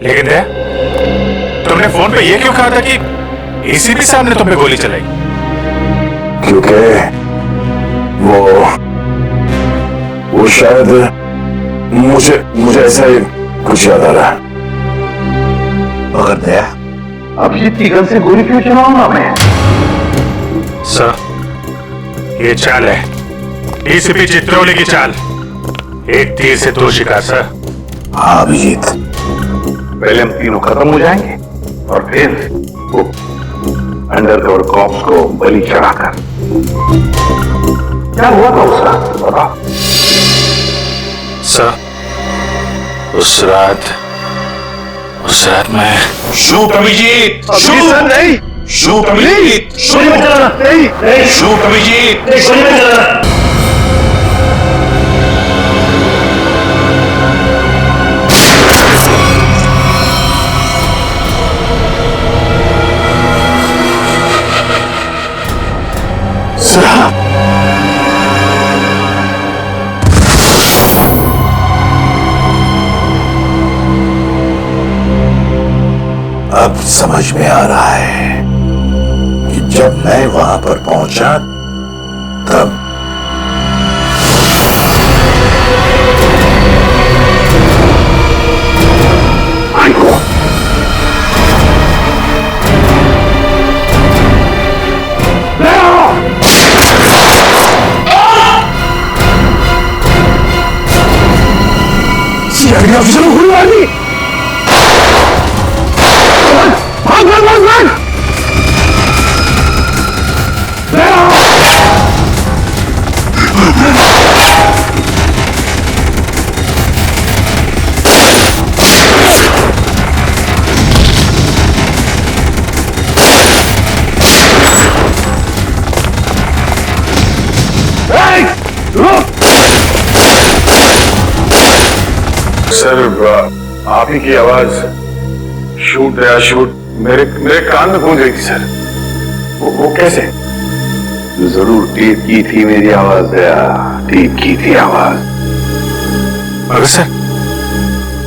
लेकिन दया, तुमने फोन पे ये क्यों कहा था कि एसीपी साहब ने तुम पे गोली चलाई? क्योंकि वो शायद मुझे ऐसा ही कुछ याद आ रहा है। मगर दया, अभिजीत की गन से गोली क्यों चलाऊंगा मैं? सर, ये चाल है डीसीपी चित्रोली की चाल। एक तीर से दो शिकार सर। हाँ अभिजीत, पहले हम तीनों खत्म हो जाएंगे और फिर वो अंडरकवर कॉप्स को बलि चढ़ाकर। क्या हुआ था उस रात बता? सर, उस रात मैं शूट अभिजीत, शूट नहीं, शूट अभिजीत, गोली मत चलाना, नहीं नहीं, शूट अभिजीत, गोली मत चलाना। साहब, अब समझ में आ रहा है कि जब मैं वहां पर पहुंचा तब सीआईडी ऑफिसर को गोली मार दी। भाग भाग भाग भाग। सर, आप ही की आवाज शूट दया शूट मेरे कान में गूंज रही थी सर। वो कैसे? जरूर टीप की थी मेरी आवाज दया, टीप की थी आवाज। मगर सर,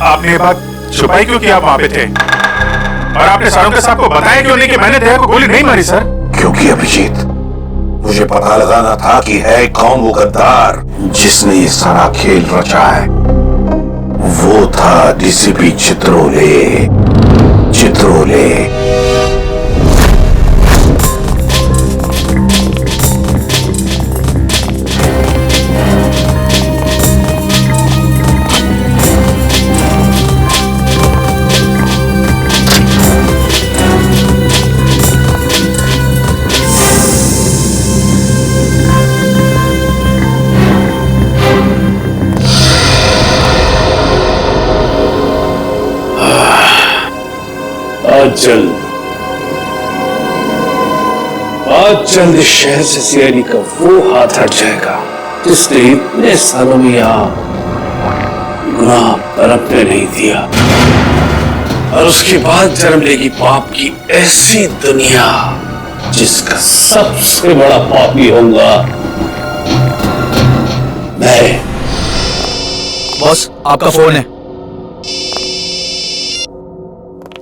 आपने ये बात छुपाई क्यों कि आप वहां पे थे? और आपने सारुंका साहब को बताया क्यों नहीं कि मैंने दया को गोली नहीं मारी सर? क्योंकि अभिजीत, मुझे पता लगाना था कि है कौन वो गद्दार जिसने ये सारा खेल रचा है। वो था डीसीपी चित्रोले। आज जल्द इस शहर से सीआईडी का वो हाथ हट जाएगा जिसने इतने सालों में यहाँ गुनाह बरतने नहीं दिया। और उसके बाद जन्म लेगी पाप की ऐसी दुनिया जिसका सबसे बड़ा पापी होगा मैं। बॉस, आपका फोन है।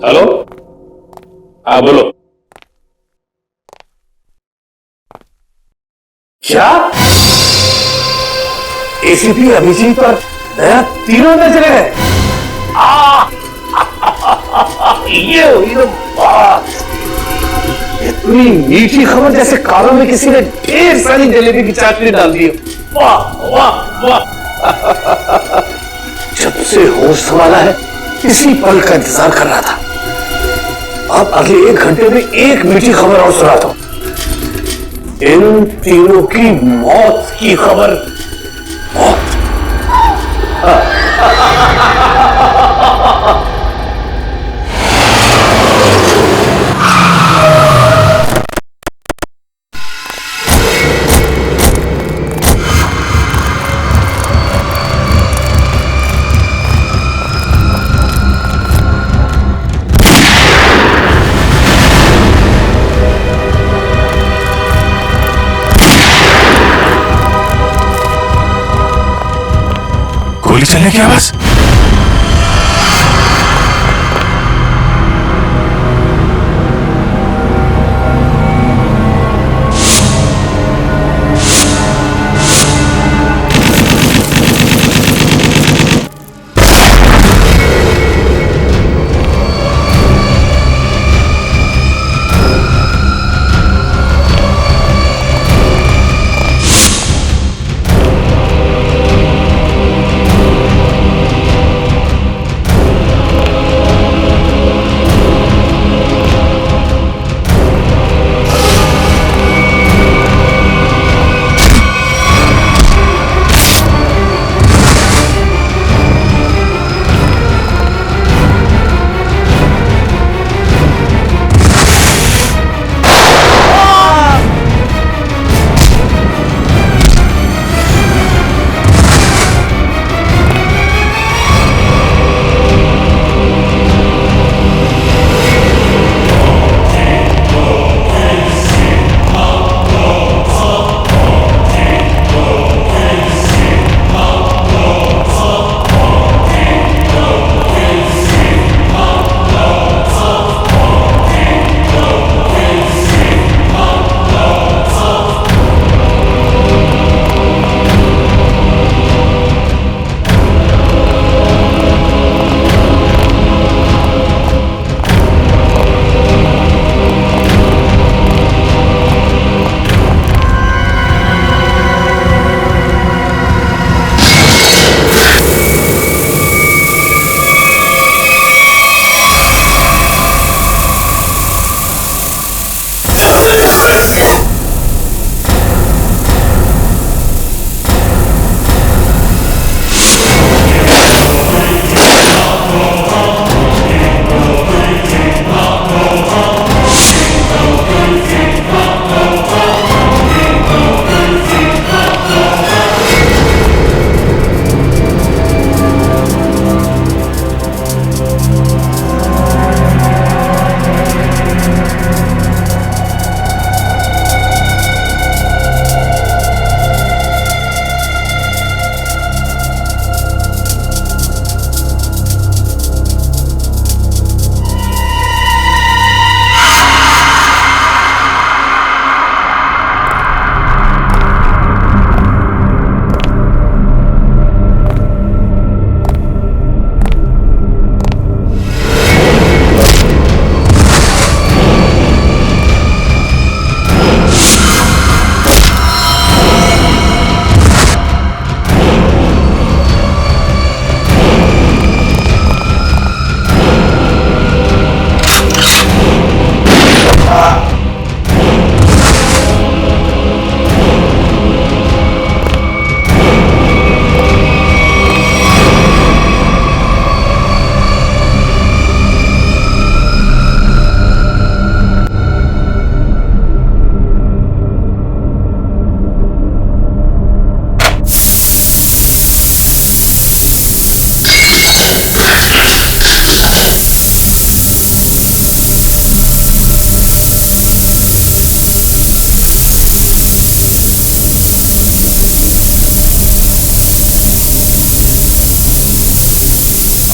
हेलो, हाँ बोलो। क्या एसीपी अभिजीत पर दया तीनों में चले गए? ये हुई तो बात। इतनी मीठी खबर जैसे कारों में किसी ने ढेर सारी जलेबी की चाटनी डाल दी। वाह वाह वाह। जब से होश संभाला है इसी पल का इंतजार कर रहा था। अब अगले 1 घंटे में एक मीठी खबर और सुनाता हूं। इन तीनों की मौत की खबर। मौत। गोली चलने की आवाज।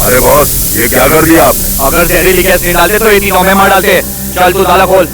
अरे बॉस, ये क्या कर दिया आपने? अगर जहरीली गैस नहीं डालते तो ये तीनों में मार डालते। चल तू ताला खोल।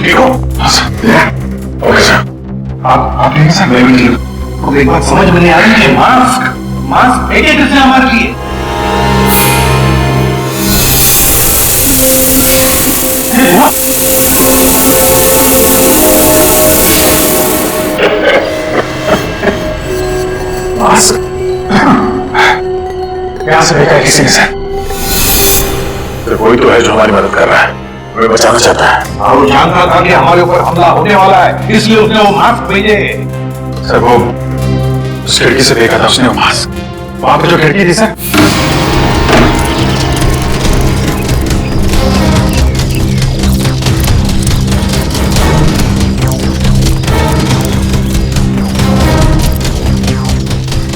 ठीक हो? Okay sir. आप ठीक है सर? मैं भी ठीक हूँ। तो एक बात समझ में नहीं आ रही कि मास्क भेजे किसने हमारे लिए? मास्क यहाँ से फेंका है किसी ने सर। कोई तो है जो हमारी मदद कर रहा है, हमें बचाना चाहता है। और वो जानता था कि हमारे ऊपर हमला होने वाला है, इसलिए उसने वो मास्क भेजे। सर वो उस खिड़की से देखा था उसने वो मास्क, वहां पर जो खिड़की थी सर।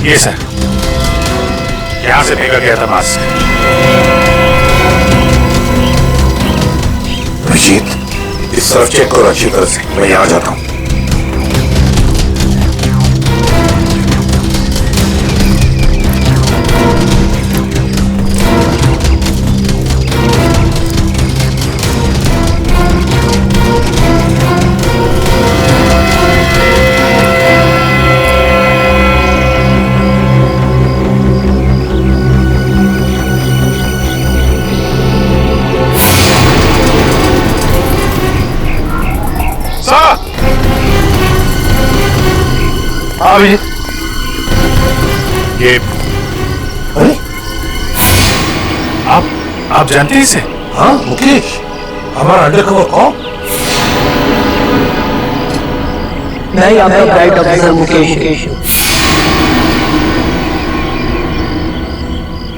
ये सर, यहां से फेंका गया था मास्क। अभिजीत, इस तरफ चेक करो अच्छी तरह से, मैं यहां जाता हूं। ये अरे आप जानते हैं इसे? हाँ मुकेश, हमारा अंडरकवर कॉप। मैं आपका ब्राइट ऑफिसर मुकेश।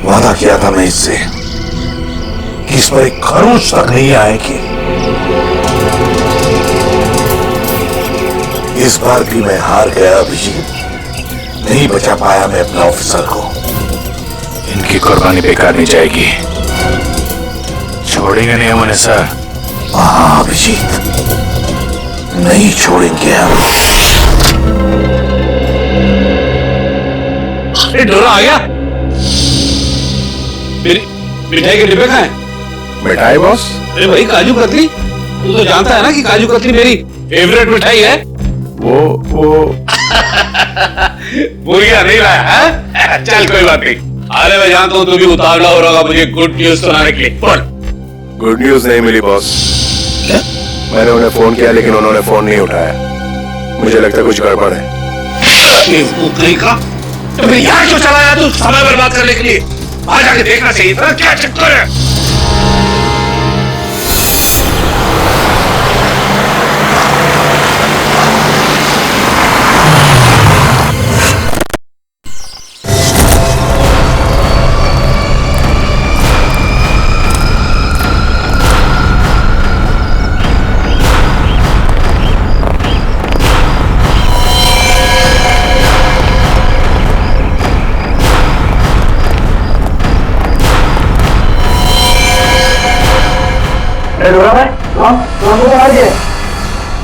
वादा किया था मैं इससे कि इस पर एक खरोच तक नहीं आएगी। इस बार भी मैं हार गया अभिजीत, नहीं बचा पाया मैं अपना ऑफिसर को। इनकी कुर्बानी बेकार नहीं जाएगी, छोड़ेंगे नहीं हम उन्हें सर। हाँ अभिजीत, नहीं छोड़ेंगे हम। डोरा आ गया। मिठाई के डिब्बे कहाँ हैं? मिठाई बॉस? अरे भाई काजू कतली, तू तो जानता है ना कि काजू कतली मेरी फेवरेट मिठाई है। वो बुरिया नहीं लाया है? चल कोई बात नहीं। अरे मैं जानता हूँ तू भी उतावला हो रहा होगा मुझे गुड न्यूज सुनाने के लिए। बोल। गुड न्यूज नहीं मिली बॉस। मैंने उन्हें फोन किया लेकिन उन्होंने फोन नहीं उठाया। मुझे लगता है कुछ गड़बड़ है। नहीं का तो फिर यहाँ क्यों चला आया तू समय बर्बाद करने के लिए? वहां जाके देखना चाहिए था क्या चक्कर है।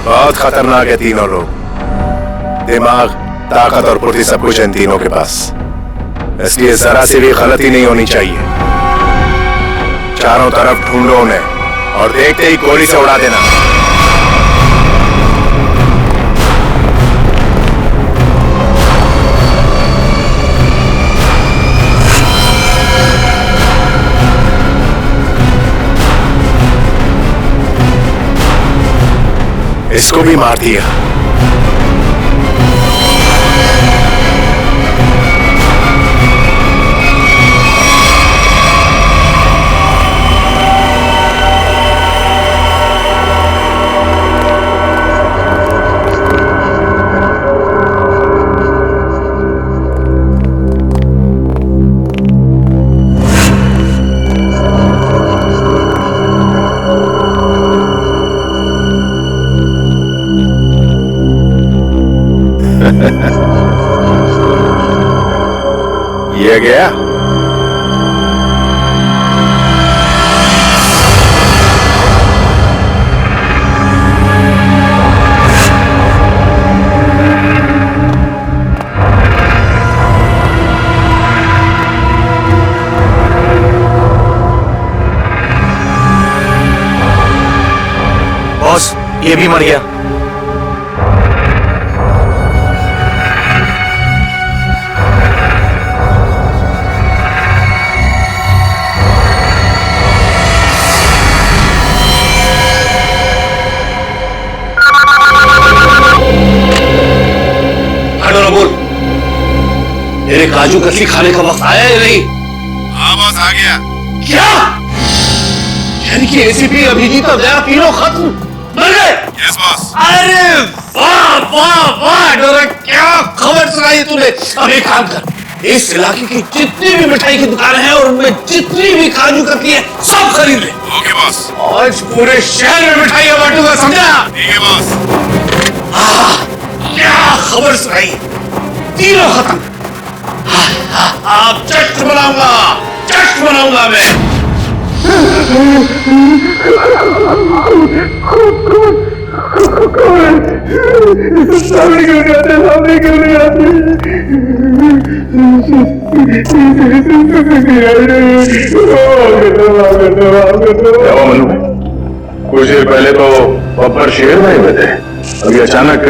बहुत खतरनाक है तीनों लोग। दिमाग, ताकत और फुर्ती सब कुछ है इन तीनों के पास, इसलिए जरा सी भी गलती नहीं होनी चाहिए। चारों तरफ ढूंढो उन्हें और देखते ही गोली से उड़ा देना। इसको भी मार दिया। ये गया। बॉस, ये भी मर गया। बोल, तेरे काजू कतली खाने का वक्त आया या नहीं? हाँ बॉस, आ गया। क्या? यानी कि एसीपी अभिजीत और दया तीनों खत्म मर गए? Yes boss. अरे वाह वाह वाह डोरा, क्या खबर सुनाई तूने। अब एक काम कर, इस इलाके की जितनी भी मिठाई की दुकान है और उनमें जितनी भी काजू कतली है सब खरीद ले। Okay boss. आज पूरे शहर में मिठाइयां बांटूंगा, समझा? ठीक है बॉस। क्या खबर सुनाई, तीनों खत्म। आप जश्न मनाऊंगा मैं। सामने क्यों नहीं आते? कुछ देर पहले तो बब्बर शेर भाई हुए थे, अभी अचानक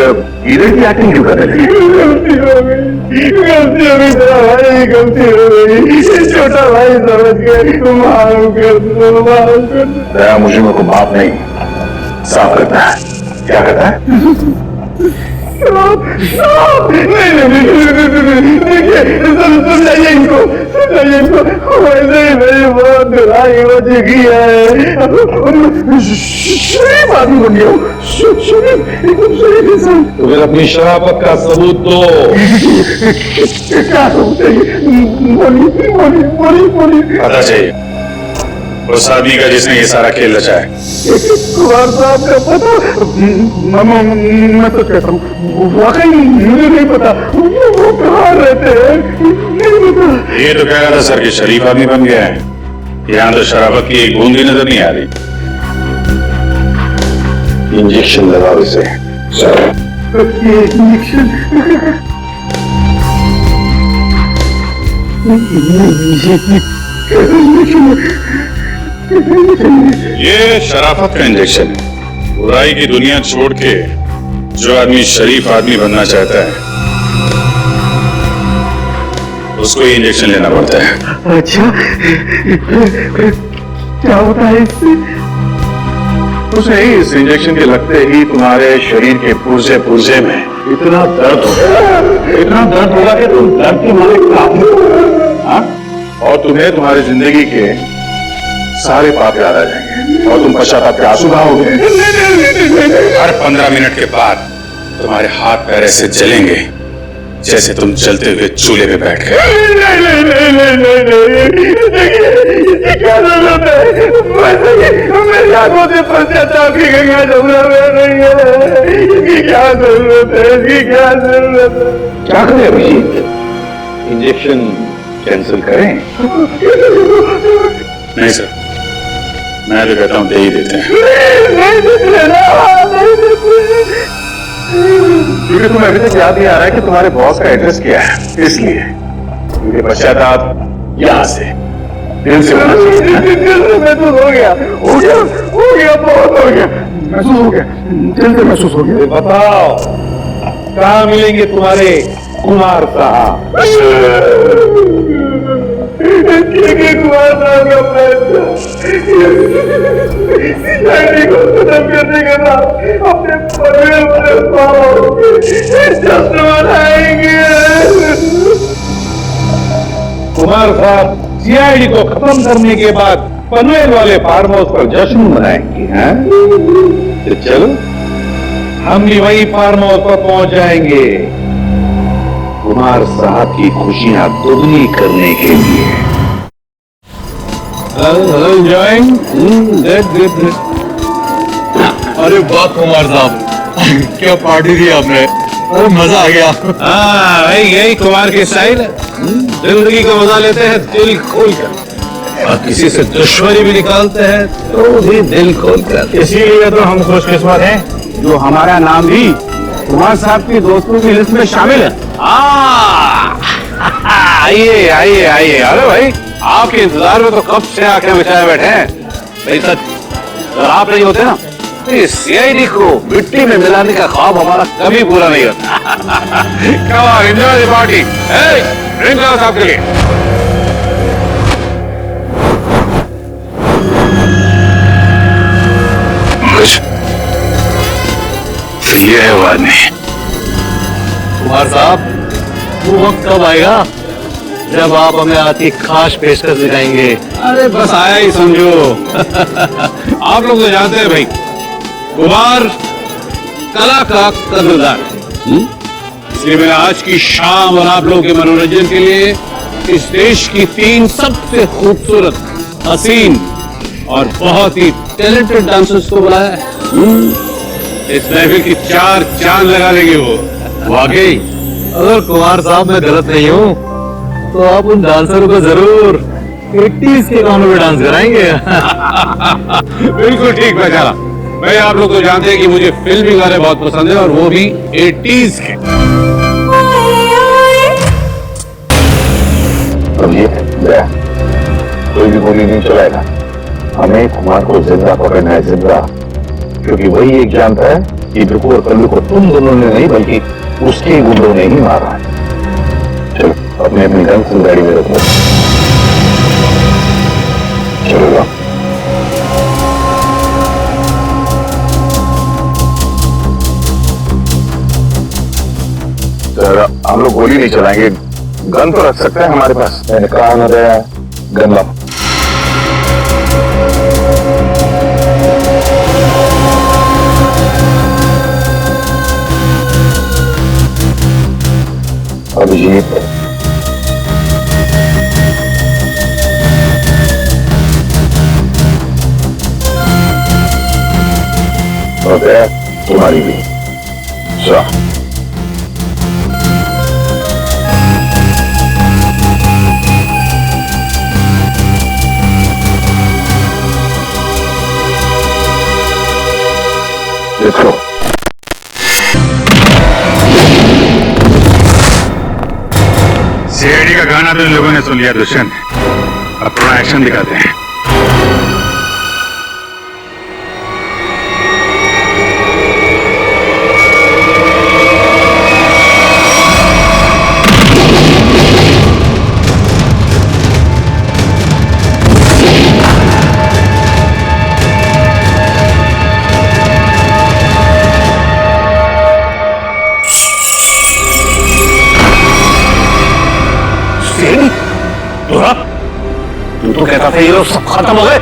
हीरे की एक्टिंग क्यों कर रहे थे? गलती हो गई, छोटा भाई समझ के माफ कर दो। दया मुझे को माफ नहीं, साफ करता है। क्या करता है? समझाइए इनको, वैसे ही मेरी बहुत धुलाई हो चुकी है। शरीफ आदमी बन गया हूँ, शरीफ इंसान। तो फिर अपनी शराफत का सबूत दो। क्या सबूत चाहिए? बोली। पता चाहिए उस आदमी का जिसने ये सारा खेल रचा है। कुमार साहब का पता? मैं तो कहता हूँ, वाकई मुझे नहीं पता वो कहाँ रहते हैं, नहीं पता। ये तो कह रहा था सर कि शरीफ आदमी बन गया है। यहाँ तो शराबत की एक बूंद भी नजर नहीं आ रही। इंजेक्शन लगाओ इसे। ये इंजेक्शन ये शराफत का इंजेक्शन है। बुराई की दुनिया छोड़ के जो आदमी शरीफ आदमी बनना चाहता है उसको ये इंजेक्शन लेना पड़ता है। अच्छा, क्या होता है इससे? कुछ नहीं, इस इंजेक्शन के लगते ही तुम्हारे शरीर के पुर्जे में इतना दर्द होगा कि तुम दर्द के मारे कांपने, और तुम्हें तुम्हारी जिंदगी के सारे पाप याद आ जाएंगे और तुम पश्चाताप के आंसू बहाओगे। हर 15 मिनट के बाद तुम्हारे हाथ पैर ऐसे जलेंगे जैसे तुम जलते हुए चूल्हे पे बैठ गए। क्या जरूरत है? मेरी आंखों से पश्चाताप की गंगा जमुना बह रही है। इसकी क्या जरूरत है? क्या करें अभिजीत? इंजेक्शन कैंसिल करें? नहीं सर, मैं तो कहता हूँ दे ही देते हैं। क्योंकि तुम्हें अभी तक याद नहीं आ रहा है कि तुम्हारे बॉस का एड्रेस क्या है, इसलिए क्योंकि पश्चाताप यहाँ से दिल से होना चाहिए। दिल से महसूस हो गया, बहुत हो गया, महसूस हो गया, दिल से महसूस हो गया। बताओ कहाँ मिलेंगे तुम्हारे कुमार साहब? कुमार साहब का पैसा को खत्म करने के बाद अपने परिवार जश्न मनाएंगे। कुमार साहब सीआईडी को खत्म करने के बाद पनवेल वाले फार्म हाउस पर जश्न मनाएंगे, हैं? तो चलो हम भी वही फार्म हाउस पर पहुंच जाएंगे कुमार साहब की खुशियां दुगनी करने के लिए। अरे वाह कुमार साहब, क्या पार्टी दी आपने, अरे मजा आ गया। हाँ भाई, यही कुमार की स्टाइल है। जिंदगी का मजा लेते हैं दिल खोल कर, और किसी से दुश्मनी भी निकालते हैं तो भी दिल खोल कर। इसीलिए तो हम खुशकिस्मत हैं जो हमारा नाम भी कुमार साहब की दोस्तों की लिस्ट में शामिल है। आइए आइए आइए। अरे भाई, आपके इंतजार में तो कब से आंखें बिछाए बैठे हैं। भाई सच, अगर आप नहीं होते ना सीआईडी को मिट्टी में मिलाने का ख्वाब हमारा कभी पूरा नहीं होता। Come on, enjoy the party. Hey, drink लाओ सबके लिए। ये है वादनी। कुमार साहब, वो वक्त कब आएगा जब आप हमें आपकी खास पेशकश दिखाएंगे? अरे बस आया ही समझो। आप लोग तो जानते हैं भाई, कुमार कला का कदरदान है। इसलिए मैं आज की शाम और आप लोगों के मनोरंजन के लिए इस देश की 3 सबसे खूबसूरत, हसीन और बहुत ही टैलेंटेड डांसर्स को बुलाया है। इस महफिल की 4 चांद लगा देंगे वो। वाकई अगर कुमार साहब मैं गलत नहीं हूँ तो आप उन डांसरों को जरूर 80s के गानों में डांस कराएंगे। बिल्कुल ठीक पहचाना भाई। आप लोग तो जानते हैं कि मुझे फिल्मी गाने बहुत पसंद है, और वो भी 80s के। अब ये कोई भी गोली नहीं चलाएगा। हमें कुमार को जिंदा पकड़ना है, जिंदा। क्योंकि वही एक जानता है कि बिरकू और कल्लू को तुम दोनों ने नहीं, बल्कि उसके गुंडों ने ही मारा है। चलो अपने अपनी गन फुल गाड़ी में रखो। चलो सर, हम लोग गोली नहीं चलाएंगे, गन तो रख सकते हैं हमारे पास। मैंने कहा ना, गन लाओ। अभिजीत, और तुम्हारी भी। देखो, सीआईडी का गाना तो इन लोगों ने सुन लिया दुष्यंत। अब थोड़ा एक्शन दिखाते हैं। तू तो कहता था ये लोग सब खत्म हो गए।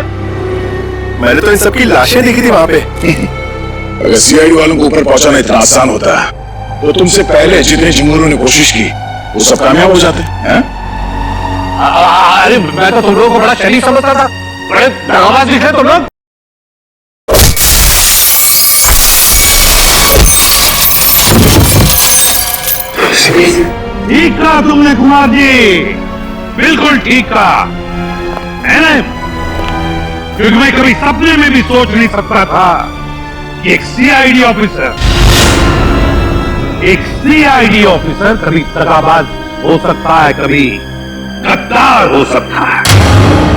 मैंने तो इन सबकी लाशें देखी थी वहां पे। अगर सीआईडी वालों को ऊपर पहुंचाना इतना आसान होता तो तुमसे पहले जितने जिम्मोरों ने कोशिश की वो सब कामयाब हो जाते हैं। अरे मैं तो तुम लोगों को बड़ा शरीफ समझता था, बड़े दगाबाज दिखे तुम लोग। ठीक कहा तुमने कुमार जी, बिल्कुल ठीक कहा है ना? क्योंकि मैं कभी सपने में भी सोच नहीं सकता था कि एक सीआईडी ऑफिसर कभी दगाबाज हो सकता है, कभी गद्दार हो सकता है।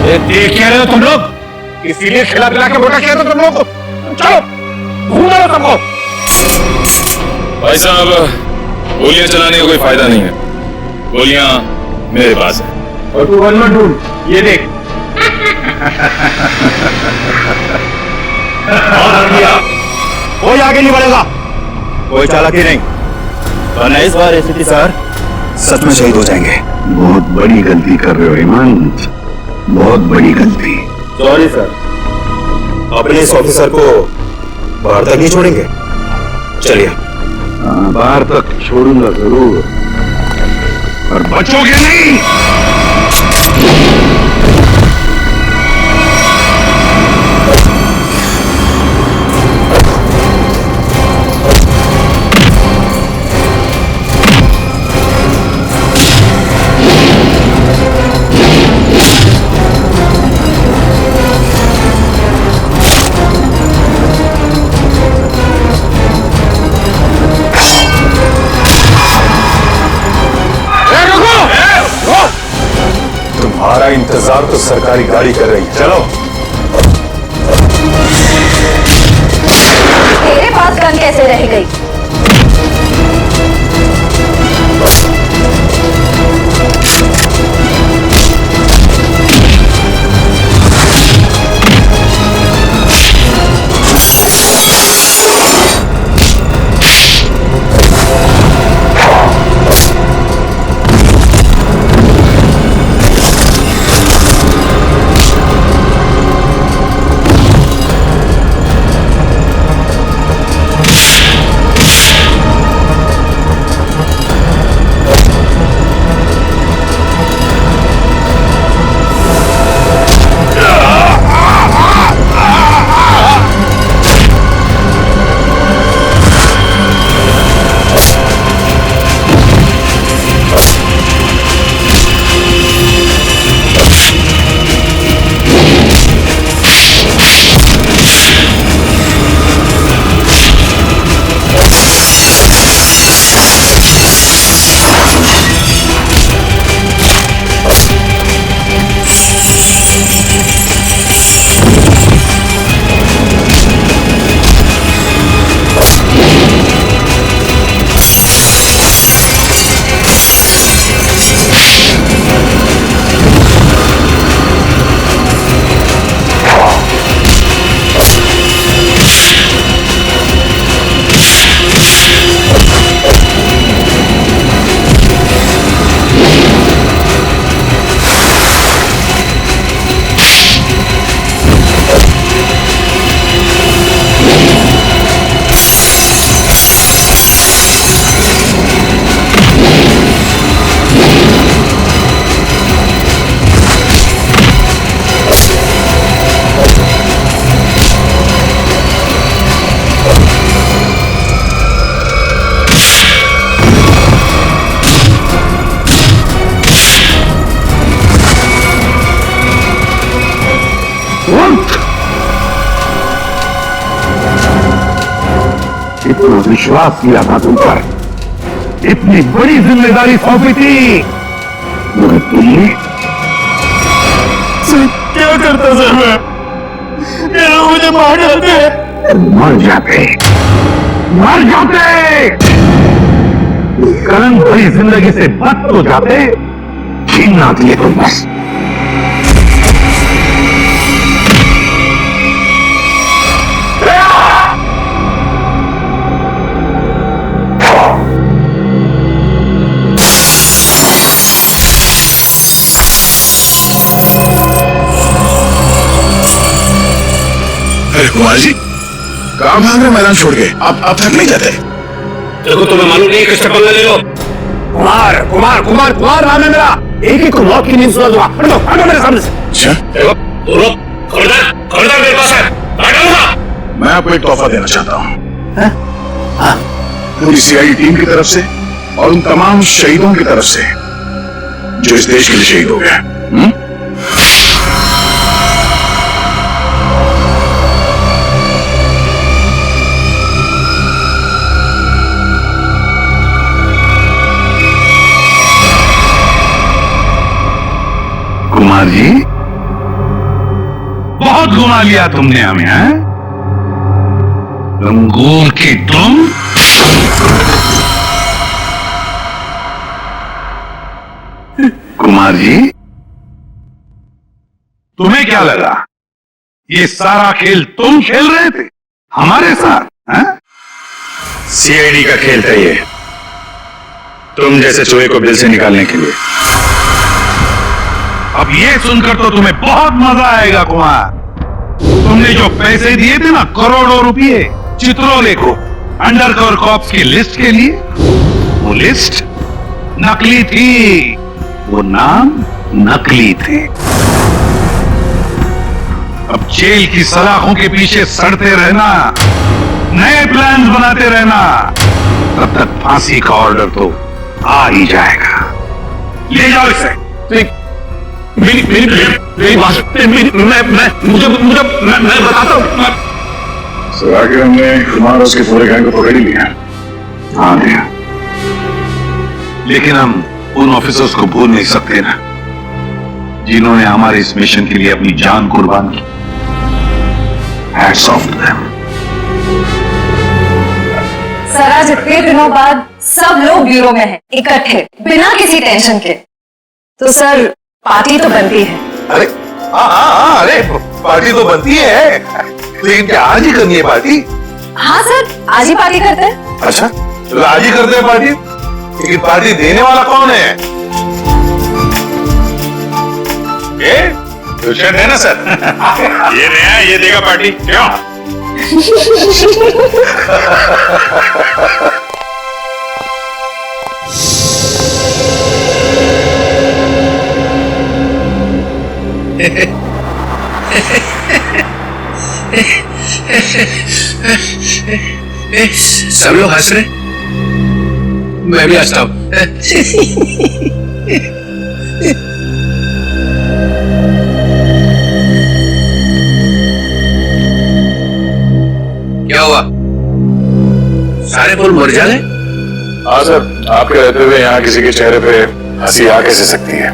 ये देख क्या रहे हो तुम लोग? इसीलिए खिला पिला के मोटा किया था तुम लोग को। चलो घूम लो सबको। भाई साहब, गोलियां चलाने का कोई फायदा नहीं है। गोलियां मेरे पास है। और तू वन में ढूंढ, ये देख। कोई आगे नहीं बढ़ेगा, कोई चालाकी नहीं, वरना इस बार एसीपी सर सच में शहीद हो जाएंगे। बहुत बड़ी गलती कर रहे हो हेमंत, बहुत बड़ी गलती। सॉरी सर, अपने इस ऑफिसर को बाहर तक नहीं छोड़ेंगे। चलिए। बाहर तक छोड़ूंगा जरूर, और बचोगे नहीं। तुम्हारा इंतजार तो सरकारी गाड़ी कर रही है। चलो। इतना विश्वास किया था तुम पर, इतनी बड़ी जिम्मेदारी सौंपी थी, मगर तुमने क्या करता सर मैं? ये लोग मुझे मार डालते। मर जाते, मर जाते, कलंक भरी जिंदगी से बच तो जाते, छीनना दिए तुम बस। अरे कुमार जी, कहाँ भाग रहे मैदान छोड़ के? आप थक नहीं जाते? देखो तुम्हें मालूम नहीं किससे पंगा ले लो। कुमार कुमार कुमार कुमार नाम है मेरा, एक को मौत की नींद सुना दूंगा। हटो हटो मेरे सामने से। अच्छा, देखो तुम लोग खबरदार मेरे पास है, हटाऊंगा। मैं आपको एक तोहफा देना चाहता हूँ, पूरी सीआईडी टीम की तरफ से और उन तमाम शहीदों की तरफ से जो इस देश के लिए शहीद हो गए। कुमार जी, बहुत घुमा लिया तुमने हमें, हैं? रंगूर की तुम कुमार जी, तुम्हें क्या लगा ये सारा खेल तुम खेल रहे थे हमारे साथ, हैं? सीआईडी का खेल था ये, तुम जैसे चूहे को बिल से निकालने के लिए। अब ये सुनकर तो तुम्हें बहुत मजा आएगा कुमार। तुमने जो पैसे दिए थे ना, करोड़ों रुपए चित्रोले को अंडरकवर कॉप्स की लिस्ट के लिए, वो लिस्ट नकली थी, वो नाम नकली थे। अब जेल की सलाखों के पीछे सड़ते रहना, नए प्लान्स बनाते रहना, तब तक फांसी का ऑर्डर तो आ ही जाएगा। ले जाओ इसे। मेरी बात मैं बताता हूँ। सर आगे हमने कुमार और उसके पूरे गैंग को पकड़ ही लिया। हाँ भैया, लेकिन हम उन ऑफिसर्स को भूल नहीं सकते ना, जिन्होंने हमारे इस मिशन के लिए अपनी जान कुर्बान की। Hats off to them. Sir आज इतने दिनों बाद सब लोग ब्यूरो में हैं, इकट्ठे, बिना किसी टेंशन के। तो सर पार्टी तो बनती है। अरे हाँ, अरे पार्टी तो बनती है, लेकिन क्या आज ही करनी है पार्टी? हाँ सर, आज ही पार्टी करते हैं। अच्छा, तो आज ही करते हैं पार्टी, लेकिन पार्टी देने वाला कौन है? ये दुष्यंत है ना सर? ये नया, ये देगा पार्टी, क्यों? सब लोग हंस रहे, मैं भी हंसता हूं। क्या हुआ, सारे फूल मर जाए? हाँ सर, आपके रहते हुए यहाँ किसी के चेहरे पे हंसी आ कैसे सकती है?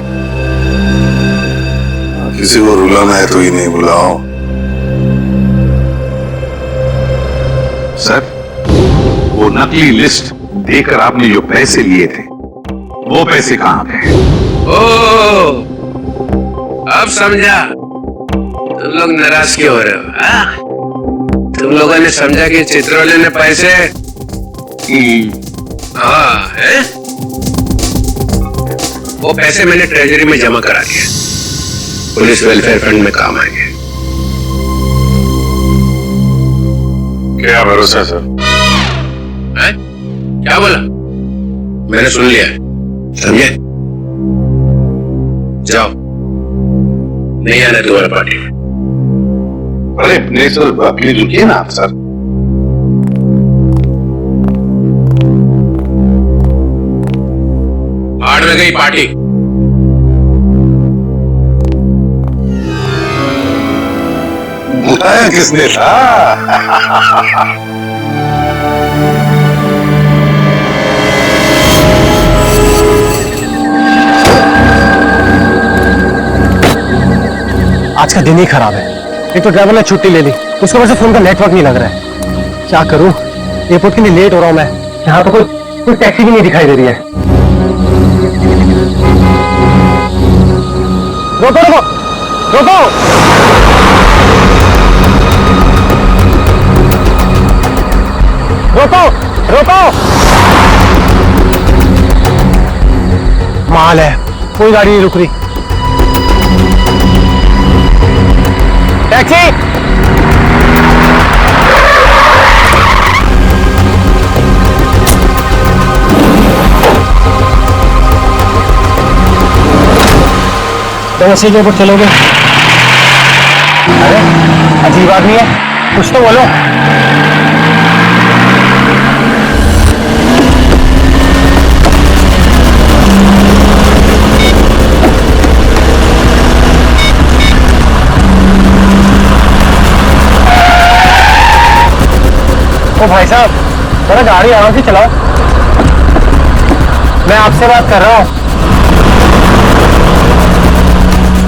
किसी को रुलाना है तो ही नहीं बुलाओ। सर, वो नकली लिस्ट देकर आपने जो पैसे लिए थे, वो पैसे कहां थे? ओ, अब समझा तुम लोग नाराज क्यों हो रहे हो? तुम लोगों ने समझा कि चित्रोले ने पैसे हाँ है? वो पैसे मैंने ट्रेजरी में जमा करा दिए, पुलिस वेलफेयर फंड में काम आएंगे। क्या भरोसा सर? है? क्या बोला? मैंने सुन लिया, समझे? जाओ, नहीं आना तुम्हारा पार्टी में। अरे नहीं सर, प्लीज रुकिए ना आप सर। भाड़ में गई पार्टी। बुलाया किसने था? आज का दिन ही खराब है। एक तो ड्राइवर ने छुट्टी ले ली, उसके वजह से फोन का नेटवर्क नहीं लग रहा है। क्या करूं? एयरपोर्ट के लिए लेट हो रहा हूं मैं। यहाँ तो कोई टैक्सी भी नहीं दिखाई दे रही है। रोको रोको रोको! रोको रोको! माल है, कोई गाड़ी नहीं रुक रही। टैक्सी! तो ऐसे के ऊपर चलोगे? अरे अजीब आदमी है, कुछ तो बोलो। ओ भाई साहब, थोड़ा गाड़ी आराम से चलाओ। मैं आपसे बात कर रहा हूँ।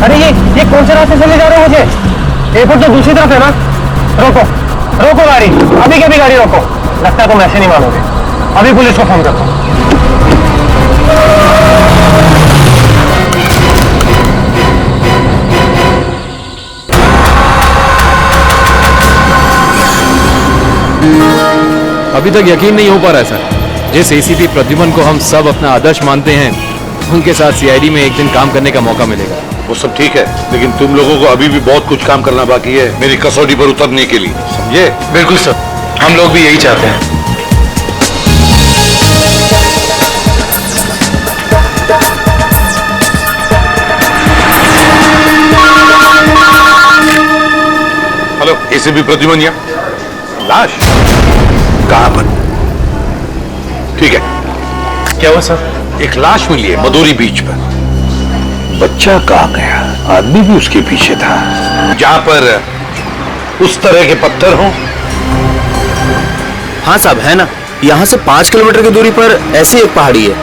अरे ये कौन से रास्ते से ले जा रहे हो मुझे? एयरपोर्ट तो दूसरी तरफ है ना। रोको रोको गाड़ी, अभी के अभी गाड़ी रोको। लगता है तुम ऐसे नहीं मानोगे। अभी पुलिस को फोन करता हूँ। अभी तक यकीन नहीं हो पा रहा है सर। जिस एसीपी प्रद्युमन को हम सब अपना आदर्श मानते हैं, उनके साथ सीआईडी में एक दिन काम करने का मौका मिलेगा। वो सब ठीक है, लेकिन तुम लोगों को अभी भी बहुत कुछ काम करना बाकी है मेरी कसौटी पर उतरने के लिए, समझे? बिल्कुल सर, हम लोग भी यही चाहते हैं। हेलो, एसीपी प्रद्युमन यहाँ। लाश कहाँ पर? ठीक है। क्या हुआ सर? एक लाश मिली है मधुरी बीच पर। बच्चा कहाँ गया? आदमी भी उसके पीछे था। जहां पर उस तरह के पत्थर हो। हाँ साहब, है ना। यहाँ से 5 किलोमीटर की दूरी पर ऐसी एक पहाड़ी है।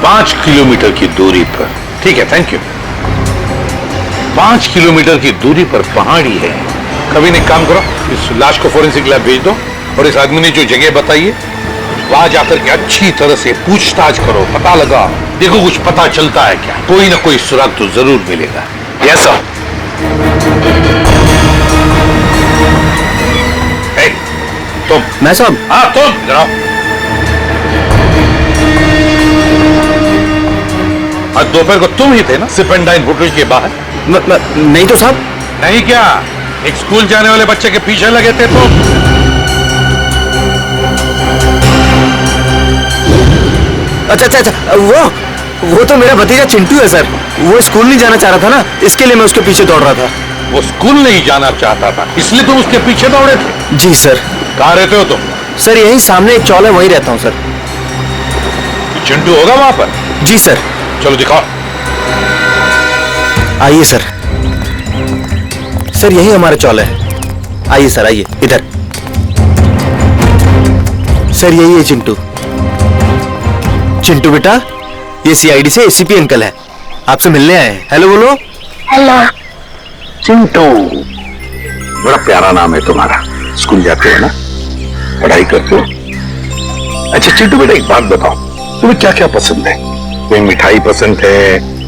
5 किलोमीटर की दूरी पर? ठीक है, थैंक यू। 5 किलोमीटर की दूरी पर पहाड़ी है। कभी ने काम करो, इस लाश को फोरेंसिक लैब भेज दो और इस आदमी ने जो जगह बताई है वहां जाकर के अच्छी तरह से पूछताछ करो, पता लगा, देखो कुछ पता चलता है क्या। कोई ना कोई सुराग तो जरूर मिलेगा। Yes sir. तुम? मैं साहब? हाँ तुम, इधर आओ। आज दोपहर को तुम ही थे ना सिप एंड डाइन होटल के बाहर? नहीं तो साहब। नहीं क्या? एक स्कूल जाने वाले बच्चे के पीछे लगे थे तुम? अच्छा, वो तो मेरा भतीजा चिंटू है सर। वो स्कूल नहीं जाना चाह रहा था ना, इसके लिए मैं उसके पीछे दौड़ रहा था। वो स्कूल नहीं जाना चाहता था, इसलिए तुम उसके पीछे दौड़े थे? जी सर। कहाँ रहते हो तुम? सर यहीं सामने एक चौल है, वहीं रहता हूँ सर। चिंटू होगा वहां पर? जी सर। चलो दिखाओ। आइए सर। सर यही हमारा चौल है। आइए सर, आइए इधर। सर यही है चिंटू। चिंटू बेटा, ये सीआईडी से एसीपी अंकल है, आपसे मिलने आए हैं। हेलो बोलो। हेलो। चिंटू, बड़ा प्यारा नाम है तुम्हारा। स्कूल जाते हो ना, पढ़ाई करते हो? अच्छा चिंटू बेटा, एक बात बताओ, तुम्हें क्या क्या पसंद है? कोई मिठाई पसंद है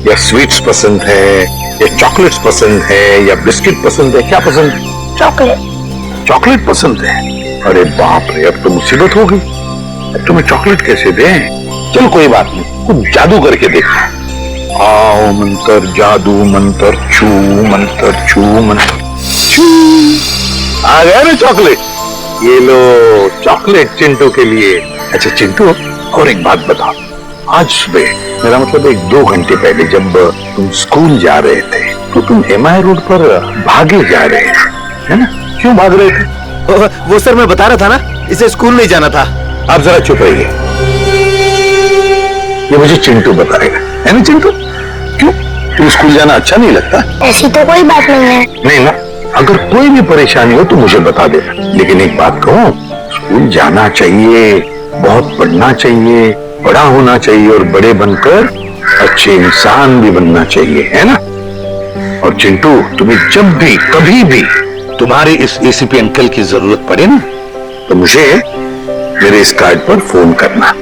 या स्वीट्स पसंद है या चॉकलेट्स पसंद है या बिस्किट पसंद है? क्या पसंद है? चॉकलेट। चॉकलेट पसंद है? अरे बाप रे, अब तो मुसीबत हो गई। अब तुम्हें चॉकलेट कैसे दें? चलो कोई बात नहीं, कुछ जादू करके देखो। आओ मंत्र जादू मंत्र छू मंत्र छू मंत्र छू। आ गया ना चॉकलेट? ये लो चॉकलेट चिंटू के लिए। अच्छा चिंटू, और एक बात बताओ, आज सुबह, मेरा मतलब 1-2 घंटे पहले जब तुम स्कूल जा रहे थे तो तुम एमआई रोड पर भागे जा रहे थे, है ना? क्यों भाग रहे थे? वो सर मैं बता रहा था ना, इसे स्कूल नहीं जाना था। आप जरा चुप रहिए, ये मुझे चिंटू बताएगा, है ना चिंटू? क्यों, तुम स्कूल जाना अच्छा नहीं लगता? ऐसी तो कोई बात नहीं है। नहीं ना, अगर कोई भी परेशानी हो तो मुझे बता देना। लेकिन एक बात कहूं, स्कूल जाना चाहिए, बहुत पढ़ना चाहिए, बड़ा होना चाहिए और बड़े बनकर अच्छे इंसान भी बनना चाहिए, है ना? और चिंटू, तुम्हें जब भी कभी भी तुम्हारे इस एसीपी अंकल की जरूरत पड़े ना, तो मुझे मेरे इस कार्ड पर फोन करना,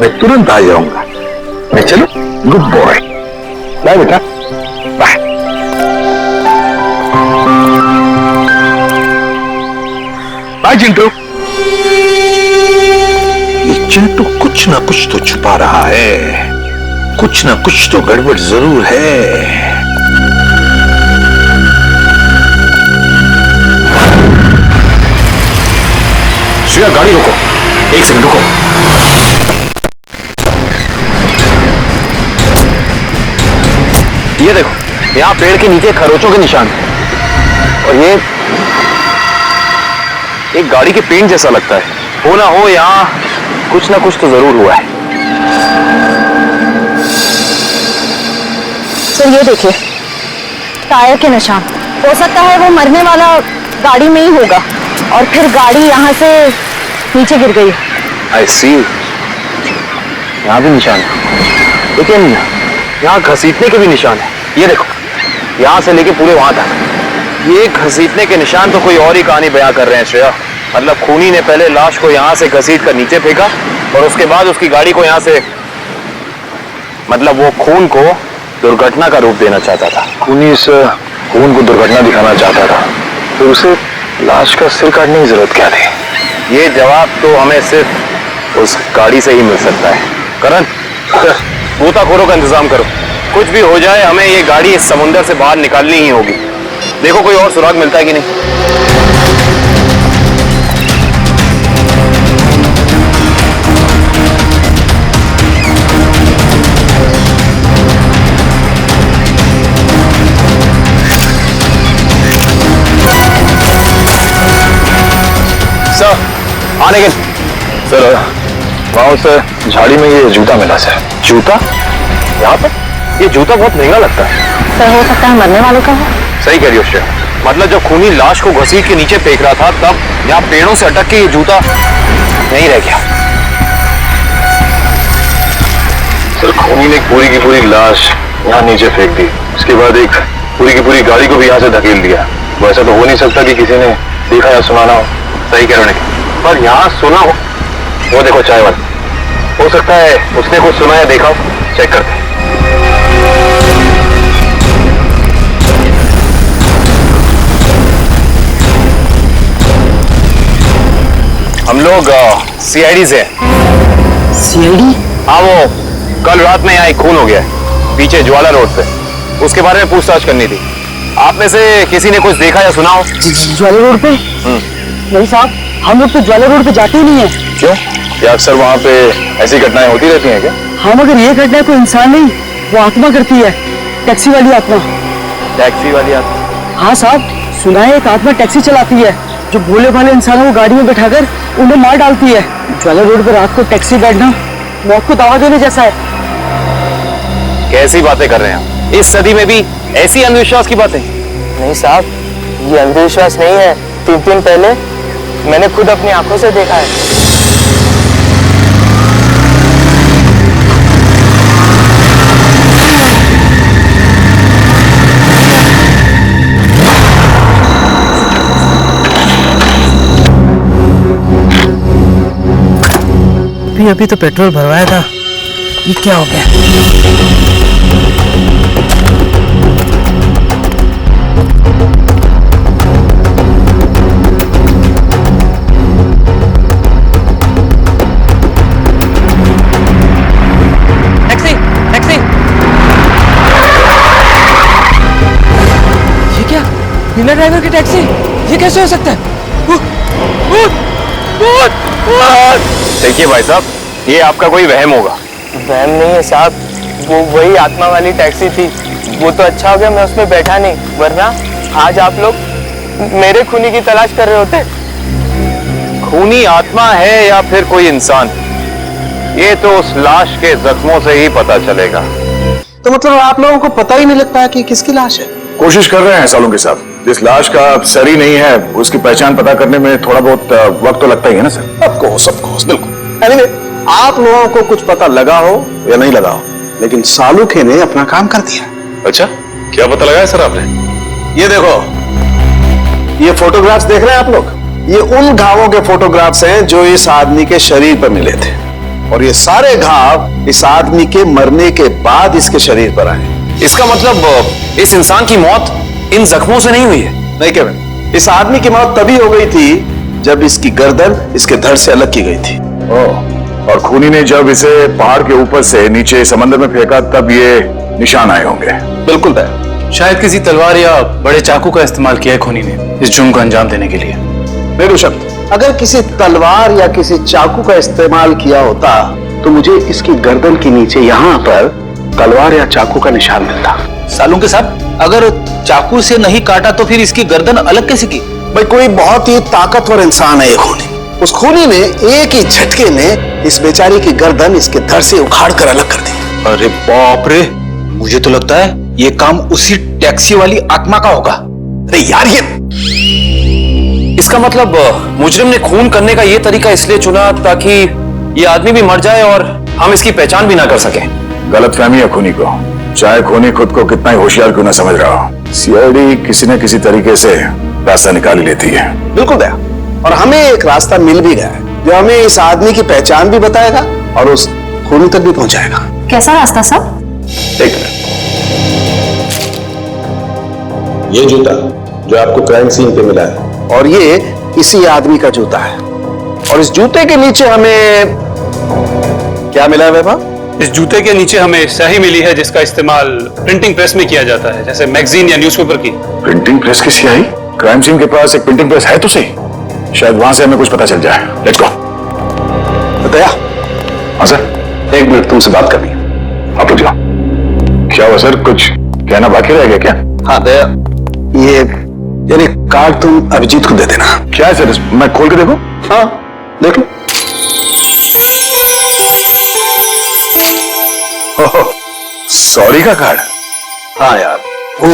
मैं तुरंत आ जाऊंगा। मैं चलो, गुड बॉय, बाय बेटा, बाय। बाय चिंटू। ये चिंटू कुछ ना कुछ तो छुपा रहा है, कुछ ना कुछ तो गड़बड़ जरूर है। श्रेया, गाड़ी रोको, एक सेकंड रुको। ये देखो, यहाँ पेड़ के नीचे खरोचों के निशान हैं। और ये एक गाड़ी के पेंट जैसा लगता है। हो ना हो यहाँ कुछ ना कुछ तो जरूर हुआ है। सर ये देखिए, टायर के निशान। हो सकता है वो मरने वाला गाड़ी में ही होगा और फिर गाड़ी यहाँ से नीचे गिर गई। आई सी, यहाँ भी निशान है, लेकिन यहाँ घसीटने के भी निशान है। ये देखो, यहाँ से लेके पूरे वहां तक ये घसीटने के निशान। तो कोई और ही कहानी बयां कर रहे हैं श्रेया। मतलब खूनी ने पहले लाश को यहाँ से घसीट कर नीचे फेंका और उसके बाद उसकी गाड़ी को यहाँ से, मतलब वो खून को दुर्घटना का रूप देना चाहता था। खूनी इस खून को दुर्घटना दिखाना चाहता था, तो उसे लाश का सिर काटने की जरूरत क्या थी? ये जवाब तो हमें सिर्फ उस गाड़ी से ही मिल सकता है। करण, गोताखोरों का इंतजाम करो। कुछ भी हो जाए, हमें ये गाड़ी इस समुंदर से बाहर निकालनी ही होगी। देखो कोई और सुराग मिलता है कि नहीं। सर, आने के सर, वहां से झाड़ी में ये जूता मिला सर। जूता यहाँ पर? ये जूता बहुत महंगा लगता है। सर हो सकता है मरने वालों का हो। सही कह रही हो श्रेया। मतलब जब खूनी लाश को घसीट के नीचे फेंक रहा था, तब यहाँ पेड़ों से अटक के ये जूता नहीं रह गया। सर, खूनी ने पूरी की पूरी लाश यहाँ नीचे फेंक दी, उसके बाद एक पूरी की पूरी गाड़ी को भी यहाँ से धकेल दिया। वैसा तो हो नहीं सकता कि किसी ने देखा या सुना ना हो। सही कह रहे हो, पर यहाँ सुना हो, वो देखो चाय वाला, हो सकता है उसने कुछ सुना या देखा हो। चेक करते हैं। हम लोग सीआईडी से। सीआईडी? हाँ, वो कल रात में यहाँ एक खून हो गया है पीछे ज्वाला रोड पे। उसके बारे में पूछताछ करनी थी। आप में से किसी ने कुछ देखा या सुना हो? ज्वाला रोड पे? नहीं साहब, हम लोग तो ज्वाला रोड पे जाते ही नहीं है। क्यों? या अक्सर वहाँ पे ऐसी घटनाएं होती रहती हैं क्या? हाँ, मगर ये घटना कोई इंसान नहीं, वो आत्मा करती है। टैक्सी वाली आत्मा। टैक्सी वाली आत्मा? हाँ साहब, सुना है एक आत्मा टैक्सी चलाती है जो भोले भाले इंसानों को गाड़ी में बैठाकर उन्हें मार डालती है। ज्वाला रोड पर रात को टैक्सी बैठना मौत को दावा देने जैसा है। कैसी बातें कर रहे हैं? इस सदी में भी ऐसी अंधविश्वास की बातें? नहीं साहब, ये अंधविश्वास नहीं है। 3 दिन पहले मैंने खुद अपनी आंखों से देखा है। अभी तो पेट्रोल भरवाया था, ये क्या हो गया? Taxi, taxi! ये क्या? बिना ड्राइवर की टैक्सी? ये कैसे हो सकता है? देखिए भाई साहब, ये आपका कोई वहम होगा। वहम नहीं है साहब, वो वही आत्मा वाली टैक्सी थी। वो तो अच्छा हो गया मैं उसमें बैठा नहीं, वरना आज आप लोग मेरे खूनी की तलाश कर रहे होते। खूनी आत्मा है या फिर कोई इंसान, ये तो उस लाश के जख्मों से ही पता चलेगा। तो मतलब आप लोगों को पता ही नहीं लगता कि किसकी लाश है? कोशिश कर रहे हैं सालों के साथ। जिस लाश का सर ही नहीं है, उसकी पहचान पता करने में थोड़ा बहुत वक्त तो लगता ही है ना सर। ऑफ कोर्स, बिल्कुल। Anyway, आप लोगों को कुछ पता लगा हो या नहीं लगा हो, लेकिन सालुखे ने अपना काम कर दिया। अच्छा, क्या पता लगाया सर आपने? ये देखो, ये फोटोग्राफ्स देख रहे हैं आप लोग? ये उन घावों के फोटोग्राफ्स हैं जो इस आदमी के शरीर पर मिले थे, और ये सारे घाव इस आदमी के मरने के बाद इसके शरीर पर आए। इसका मतलब इस इंसान की मौत इन जख्मों से नहीं हुई है? नहीं केविन, इस आदमी की मौत तभी हो गई थी जब इसकी गर्दन इसके धड़ से अलग की गई थी। और खूनी ने जब इसे पहाड़ के ऊपर से नीचे समंदर में फेंका तब ये निशान आए होंगे। बिल्कुल तय। शायद किसी तलवार या बड़े चाकू का इस्तेमाल किया है खूनी ने इस जुर्म को अंजाम देने के लिए। बेशक अगर किसी तलवार या किसी चाकू का इस्तेमाल किया होता तो मुझे इसकी गर्दन के नीचे यहाँ पर तलवार या चाकू का निशान मिलता। सालूं के साहब, अगर चाकू से नहीं काटा तो फिर इसकी गर्दन अलग कैसे की? भाई कोई बहुत ही ताकतवर इंसान है ये खूनी। उस खूनी ने एक ही झटके में इस बेचारी की गर्दन इसके धड़ से उखाड़ कर अलग कर दी। अरे बाप रे, मुझे तो लगता है ये काम उसी टैक्सी वाली आत्मा का होगा। अरे यार, इसका मतलब मुजरिम ने खून करने का ये तरीका इसलिए चुना ताकि ये आदमी भी मर जाए और हम इसकी पहचान भी ना कर सके। गलतफहमी है खूनी को, चाहे खूनी खुद को कितना ही होशियार क्यों ना समझ रहा हो। सीआईडी किसी न किसी तरीके से रास्ता निकाल ही लेती है। बिल्कुल दया, और हमें एक रास्ता मिल भी गया है जो हमें इस आदमी की पहचान भी बताएगा और उस खूनी तक भी पहुंचाएगा। कैसा रास्ता साहब? एक मिनट, ये जूता जो आपको क्राइम सीन पे मिला है और ये इसी आदमी का जूता है, और इस जूते के नीचे हमें क्या मिला है वैभव? इस जूते के नीचे हमें स्याही मिली है जिसका इस्तेमाल प्रिंटिंग प्रेस में किया जाता है, जैसे मैगजीन या न्यूज़पेपर की। प्रिंटिंग प्रेस की स्याही? क्राइम सीन के पास एक प्रिंटिंग प्रेस है तो सही, शायद वहां से हमें कुछ पता चल जाए। Let's go. दया, हाँ सर, एक मिनट तुमसे बात करनी है। आप लोग जाओ। क्या हुआ सर, कुछ कहना बाकी रह गया क्या? हाँ दया, ये कार्ड तुम अभिजीत को दे देना। क्या है सर, मैं खोल के देखूं? हाँ देख लो। सॉरी का कार्ड? हाँ यार, वो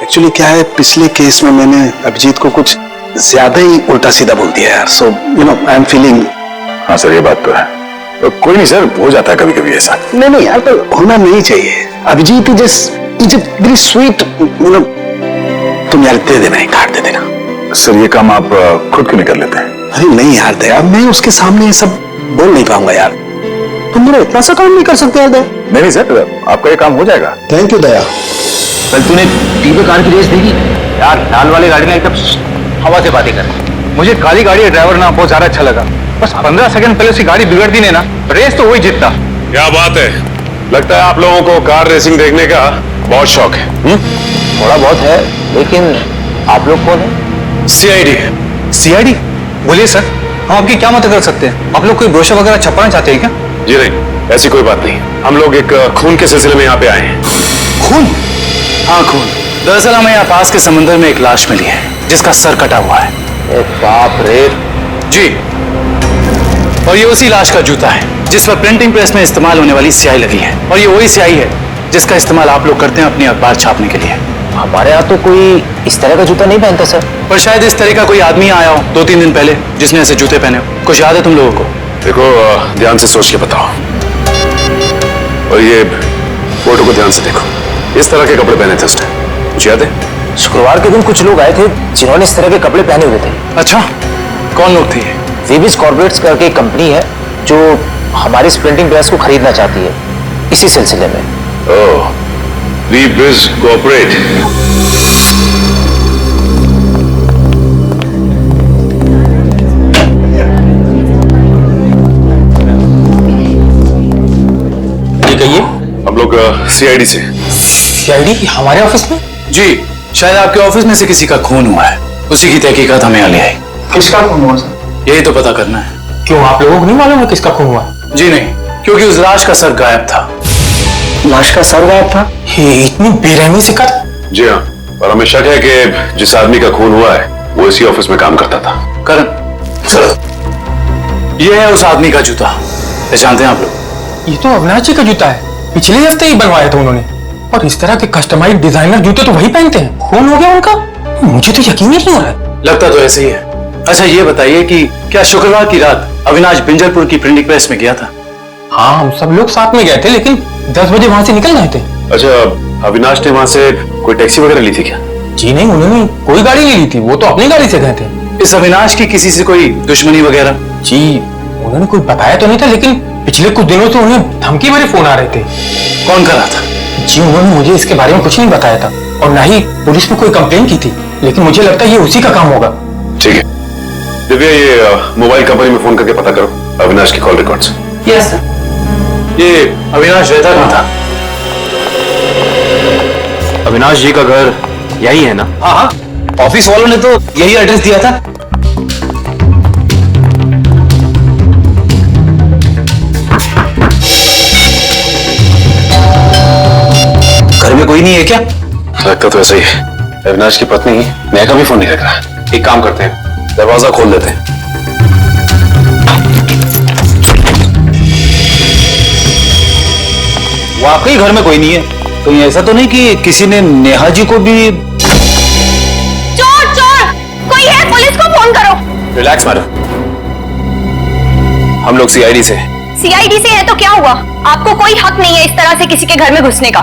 एक्चुअली क्या है, पिछले केस में मैंने अभिजीत को कुछ ज्यादा ही उल्टा सीधा बोल दिया यार, so you know I am feeling. हाँ सर, ये बात तो है। तो कोई नहीं सर, हो जाता है कभी कभी ऐसा। नहीं यार, तो होना नहीं चाहिए। अभिजीत इज वेरी स्वीट, मतलब तुम यार दे देना, कार्ड दे देना। सर ये काम आप खुद क्यों नहीं कर लेते हैं? अरे नहीं यार दया, मैं उसके सामने ये सब बोल नहीं पाऊंगा यार। तुम मेरा इतना सा काम नहीं कर सकते यार दया। नहीं सर, आपका ये काम हो जाएगा। थैंक यू दया। कल तूने टीवी कार की रेस देखी? यार लाल वाली गाड़ी ने एकदम हवा से बातें कर। मुझे काली गाड़ी का ड्राइवर ना बहुत ज्यादा अच्छा लगा। बस 15 सेकंड पहले उसकी गाड़ी बिगड़ दी ने ना, रेस तो वही जीतता। क्या बात है, लगता है आप लोगों को कार रेसिंग देखने का बहुत शौक है। थोड़ा बहुत है, लेकिन आप लोग कौन है? सीआईडी। सीआईडी? बोलिए सर, हम आपकी क्या मदद कर सकते हैं? आप लोग कोई ब्रोशर वगैरह छपवाना चाहते हैं क्या? जी नहीं, ऐसी कोई बात नहीं। हम लोग एक खून के सिलसिले में यहाँ पे आए हैं। खून? हाँ खून। दरअसल हमें यहाँ पास के समंदर में एक लाश मिली है जिसका सर कटा हुआ है। बाप रे। जी, और ये उसी लाश का जूता है जिस पर प्रिंटिंग प्रेस में इस्तेमाल होने वाली स्याही लगी है, और ये वही स्याही है जिसका इस्तेमाल आप लोग करते हैं अपनी अखबार छापने के लिए। हमारे यहाँ तो कोई इस तरह का जूता नहीं पहनता सर। पर शायद इस तरह का कोई आदमी आया हो 2-3 दिन पहले जिसने ऐसे जूते पहने हो। कुछ याद है तुम लोगों को? देखो, ध्यान से सोच के बताओ, और ये फोटो को ध्यान से देखो। इस तरह के कपड़े पहने थे उसने, कुछ याद है? शुक्रवार के दिन कुछ लोग आए थे जिन्होंने इस तरह के कपड़े पहने हुए थे। अच्छा, कौन लोग थे ये? वीबिस कॉर्पोरेट्स करके एक कंपनी है जो हमारी इस प्रिंटिंग प्रेस को खरीदना चाहती है, इसी सिलसिले में। ओह, वीबिस कॉर्पोरेट। ये कहिए। हम लोग सीआईडी से। सीआईडी हमारे ऑफिस में? जी, शायद आपके ऑफिस में से किसी का खून हुआ है, उसी की तहकीकात हमें हाल आई। किसका खून हुआ सर? यही तो पता करना है। क्यों, आप लोगों को नहीं मालूम है किसका खून हुआ? जी नहीं, क्योंकि उस लाश का सर गायब था। लाश का सर गायब था? ये इतनी बेरहमी से कर? जी हाँ, और हमें शक है कि जिस आदमी का खून हुआ है वो इसी ऑफिस में काम करता था। करण सर, ये है उस आदमी का जूता, पहचानते हैं आप लोग? ये तो अविनाश जी का जूता है, पिछले हफ्ते ही बनवाया था उन्होंने। और इस तरह के कस्टमाइज्ड डिजाइनर जूते तो वही पहनते हैं। खून हो गया उनका? मुझे तो यकीन ही नहीं हो रहा है। लगता तो ऐसे ही है। अच्छा ये बताइए कि क्या शुक्रवार की रात अविनाश बिंजलपुर की प्रिंटिंग प्रेस में गया था? हाँ, हम सब लोग साथ में गए थे, लेकिन 10 बजे वहां से निकल गए थे। अच्छा, अविनाश ने वहां से कोई टैक्सी वगैरह ली थी क्या? जी नहीं, उन्होंने कोई गाड़ी नहीं ली थी, वो तो अपनी गाड़ी से गए थे। इस अविनाश की किसी से कोई दुश्मनी वगैरह? जी उन्होंने कोई बताया तो नहीं था, लेकिन पिछले कुछ दिनों से उन्हें धमकी भरे फोन आ रहे थे। कौन कर रहा था? जी उन्होंने मुझे इसके बारे में कुछ नहीं बताया था, और ना ही पुलिस में कोई कंप्लेन की थी, लेकिन मुझे लगता है ये उसी का काम होगा। ठीक है दिव्या, ये मोबाइल कंपनी में फोन करके पता करो अविनाश की कॉल रिकॉर्ड्स। Yes sir. ये अविनाश रहता कहाँ था? अविनाश जी का घर यही है ना? हाँ हाँ, ऑफिस वालों ने तो यही एड्रेस दिया था। घर में कोई नहीं है क्या? लगता तो ऐसा ही है। अविनाश की पत्नी नेहा का भी फोन नहीं लग रहा। एक काम करते हैं, दरवाजा खोल देते हैं। वाकई घर में कोई नहीं है? कहीं ऐसा तो नहीं कि किसी ने नेहा जी को भी? चोर चोर कोई है, पुलिस को फोन करो। रिलैक्स मैडम, हम लोग सीआईडी से। सीआईडी से है तो क्या हुआ? आपको कोई हक नहीं है इस तरह से किसी के घर में घुसने का।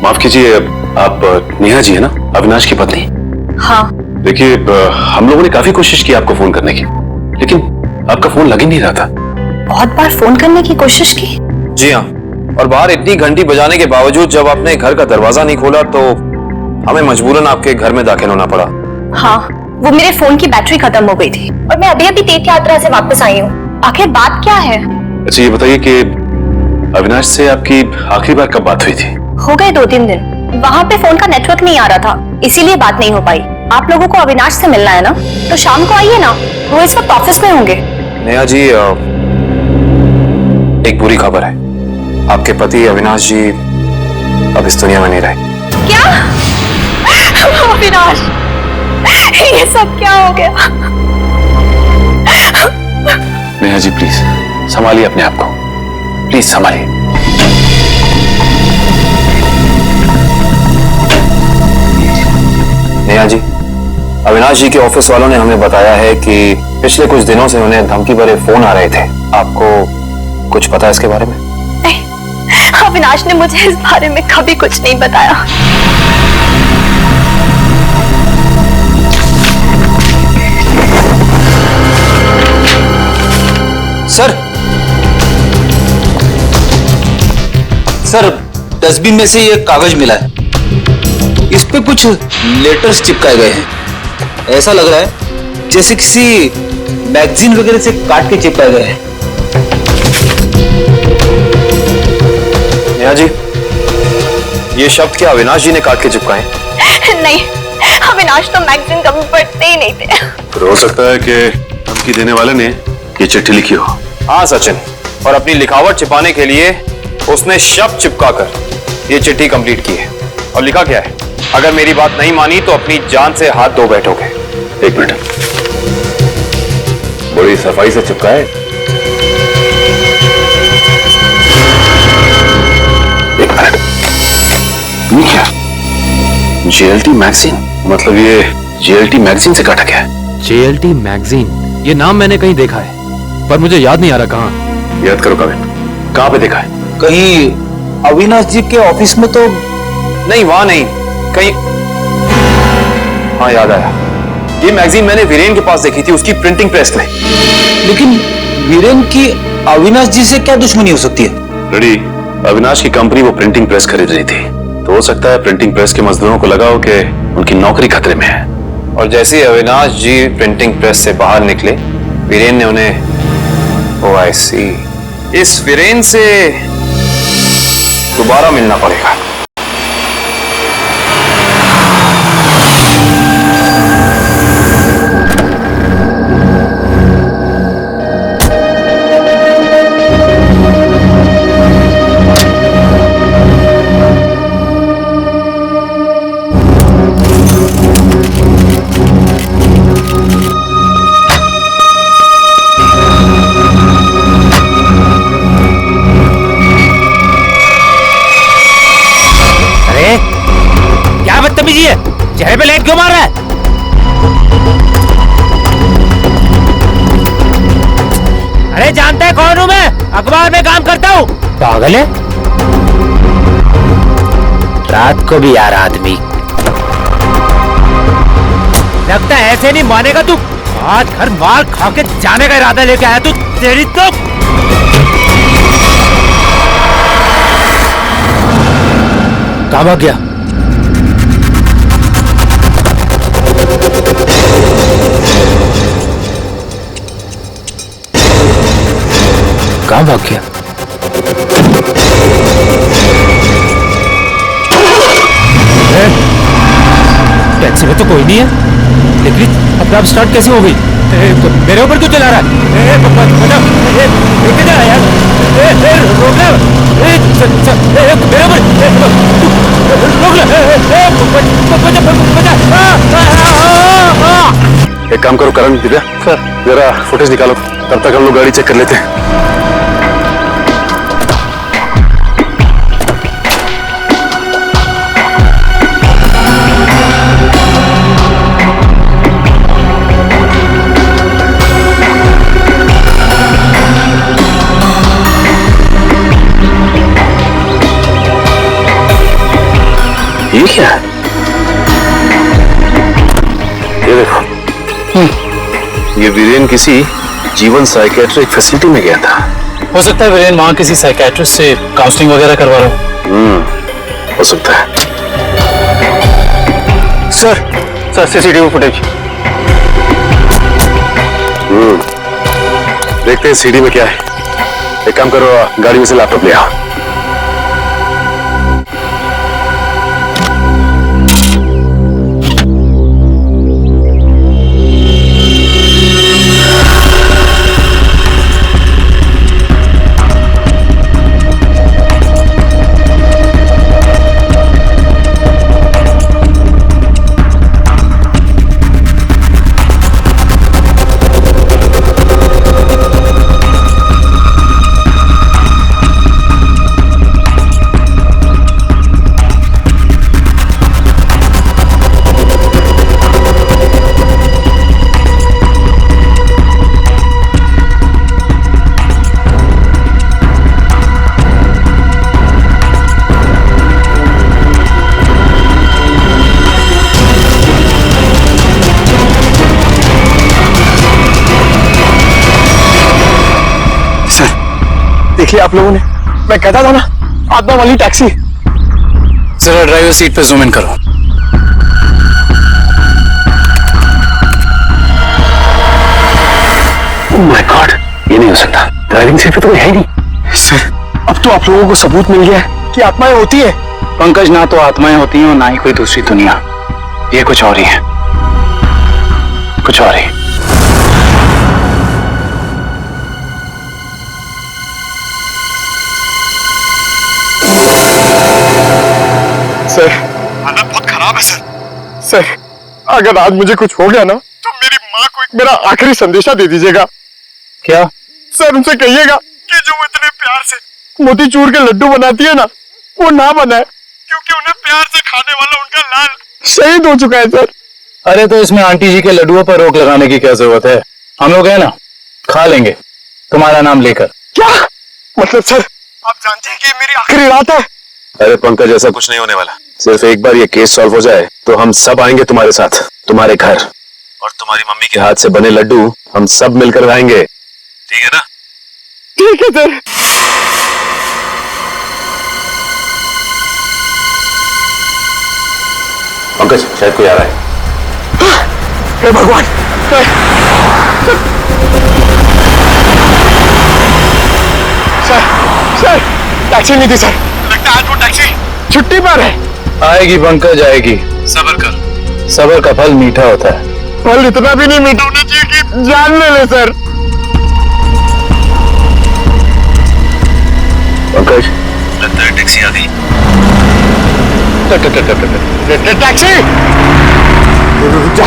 माफ कीजिए, आप नेहा जी है ना, अविनाश की पत्नी? हाँ। देखिए हम लोगों ने काफी कोशिश की आपको फोन करने की, लेकिन आपका फोन लग ही नहीं रहा था। बहुत बार फोन करने की कोशिश की। जी हाँ, और बाहर इतनी घंटी बजाने के बावजूद जब आपने घर का दरवाजा नहीं खोला तो हमें मजबूरन आपके घर में दाखिल होना पड़ा। हाँ, वो मेरे फोन की बैटरी खत्म हो गई थी और मैं अभी अभी तीर्थ यात्रा से वापस आई हूँ। आखिर बात क्या है? अच्छा ये बताइए कि अविनाश से आपकी आखिरी बार कब बात हुई थी? हो गए 2-3 दिन। वहाँ पे फोन का नेटवर्क नहीं आ रहा था, इसीलिए बात नहीं हो पाई। आप लोगों को अविनाश से मिलना है ना, तो शाम को आइए ना, वो इस वक्त ऑफिस में होंगे। नेहा जी, एक बुरी खबर है, आपके पति अविनाश जी अब इस दुनिया में नहीं रहे। क्या? अविनाश, ये सब क्या हो गया? नेहा जी प्लीज संभालिए अपने आप को, प्लीज संभालिए। नेहा जी, अविनाश जी के ऑफिस वालों ने हमें बताया है कि पिछले कुछ दिनों से उन्हें धमकी भरे फोन आ रहे थे। आपको कुछ पता है इसके बारे में? नहीं, अविनाश ने मुझे इस बारे में कभी कुछ नहीं बताया। सर, डस्टबिन में से ये कागज मिला है, इस पे कुछ लेटर्स चिपकाए गए हैं। ऐसा लग रहा है जैसे किसी मैगजीन वगैरह से काट के चिपकाए गए हैं। नेहा जी, ये शब्द क्या अविनाश जी ने काट के चिपकाए? नहीं, अविनाश तो मैगजीन कभी पढ़ते ही नहीं थे। तो हो सकता है कि धमकी देने वाले ने ये चिट्ठी लिखी हो। हाँ सचिन, और अपनी लिखावट छिपाने के लिए उसने शब्द चिपकाकर ये चिट्ठी कंप्लीट की है। और लिखा क्या है? अगर मेरी बात नहीं मानी तो अपनी जान से हाथ धो बैठोगे। एक मिनट, बड़ी सफाई से चिपका है। एक मिनट, ये क्या? जेएलटी मैगजीन, मतलब ये जेएलटी मैगजीन से काटा गया है। जेएलटी मैगजीन, ये नाम मैंने कहीं देखा है, पर मुझे याद नहीं आ रहा कहाँ। याद करो कविन, कहाँ पे देखा है? कहीं अविनाश जी के ऑफिस में तो नहीं, वहां नहीं, कहीं। हाँ याद आया, ये मैगजीन मैंने वीरेन के पास देखी थी, उसकी प्रिंटिंग प्रेस में। लेकिन वीरेन की अविनाश जी से क्या दुश्मनी हो सकती है? रेडी, अविनाश की कंपनी वो प्रिंटिंग प्रेस खरीद रही थी, तो हो सकता है प्रिंटिंग प्रेस के मजदूरों को लगा हो कि उनकी नौकरी खतरे में है। और जैसे ही अविनाश जी प्रिंटिंग प्रेस से बाहर निकले, वीरेन ने उन्हें, ओह आई सी, इस वीरेन से दोबारा मिलना पड़ेगा। चेहरे पे लाइट क्यों मार रहा है? अरे जानता है कौन हूं मैं? अखबार में काम करता हूं। पागल है? रात को भी आ रहा आदमी। लगता है ऐसे नहीं मानेगा तू। आज घर मार खा के जाने का इरादा लेके आया तू। तेरी तो कहाँ भाग गया? कहाँ भाग गया? टैक्सी में तो कोई नहीं है, लेकिन अपना स्टार्ट कैसे हो गई? मेरे ऊपर क्यों चला रहा है? लेके जा यार, रोक ले, मेरे ऊपर एक काम करो करण, दिव्या सर जरा फुटेज निकालो, तब तक हम लोग गाड़ी चेक कर लेते हैं। ये क्या है? ये देखो, ये वीरेन किसी जीवन साइकेट्रिक फैसिलिटी में गया था। हो सकता है वीरेन वहां किसी साइकेट्रिस्ट से काउंसलिंग वगैरह करवा रहा हो। हो सकता है। Sir CCTV footage. देखते हैं सीडी में क्या है। एक काम करो, गाड़ी में से लैपटॉप ले आओ। देखिए आप लोगों ने, मैं कहता था ना, आत्मा वाली टैक्सी। जरा ड्राइवर सीट पे जूम इन करो। ओह माय गॉड, ये नहीं हो सकता। ड्राइविंग सीट पे तो कोई है ही नहीं। सर अब तो आप लोगों को सबूत मिल गया है कि आत्माएं होती है। पंकज, ना तो आत्माएं होती हैं और ना ही कोई दूसरी दुनिया। ये कुछ और ही है, कुछ और ही। सर हालत बहुत खराब है सर। अगर आज मुझे कुछ हो गया ना, तो मेरी माँ को एक मेरा आखिरी संदेशा दे दीजिएगा। क्या? सर उनसे कहिएगा कि जो वो इतने प्यार से मोतीचूर के लड्डू बनाती है ना, वो ना बनाए, क्योंकि उन्हें प्यार से खाने वाला उनका लाल शहीद हो चुका है सर। अरे तो इसमें आंटी जी के लड्डुओं पर रोक लगाने की क्या जरूरत है? हम लोग है ना, खा लेंगे तुम्हारा नाम लेकर। क्या मतलब सर, आप जानते हैं कि मेरी आखिरी रात है। अरे पंकज, ऐसा कुछ नहीं होने वाला। सिर्फ एक बार ये केस सॉल्व हो जाए तो हम सब आएंगे तुम्हारे साथ, तुम्हारे घर, और तुम्हारी मम्मी के हाथ से बने लड्डू हम सब मिलकर खाएंगे। ठीक है ना? ठीक है सर। पंकज, शायद कोई आ रहा है। हे भगवान, सर टैक्सी नहीं थी सर। लगता है आज वो टैक्सी छुट्टी पर है। आएगी पंकज, आएगी। सब्र कर, सब्र का फल मीठा होता है। फल इतना भी नहीं मीठा होना चाहिए कि जान ले सर। पंकज, लगता है टैक्सी आ गई। टैक्सी, रुक जा।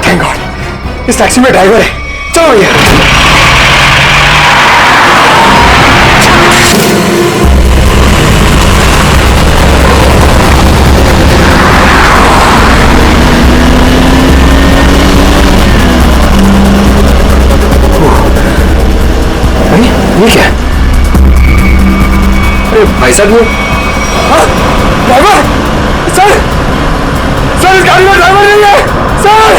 थैंक गॉड, इस टैक्सी में ड्राइवर है। चलो भैया। ये क्या है? अरे भाई साहब ये ड्राइवर सर सर इस गाड़ी में ड्राइवर नहीं है सर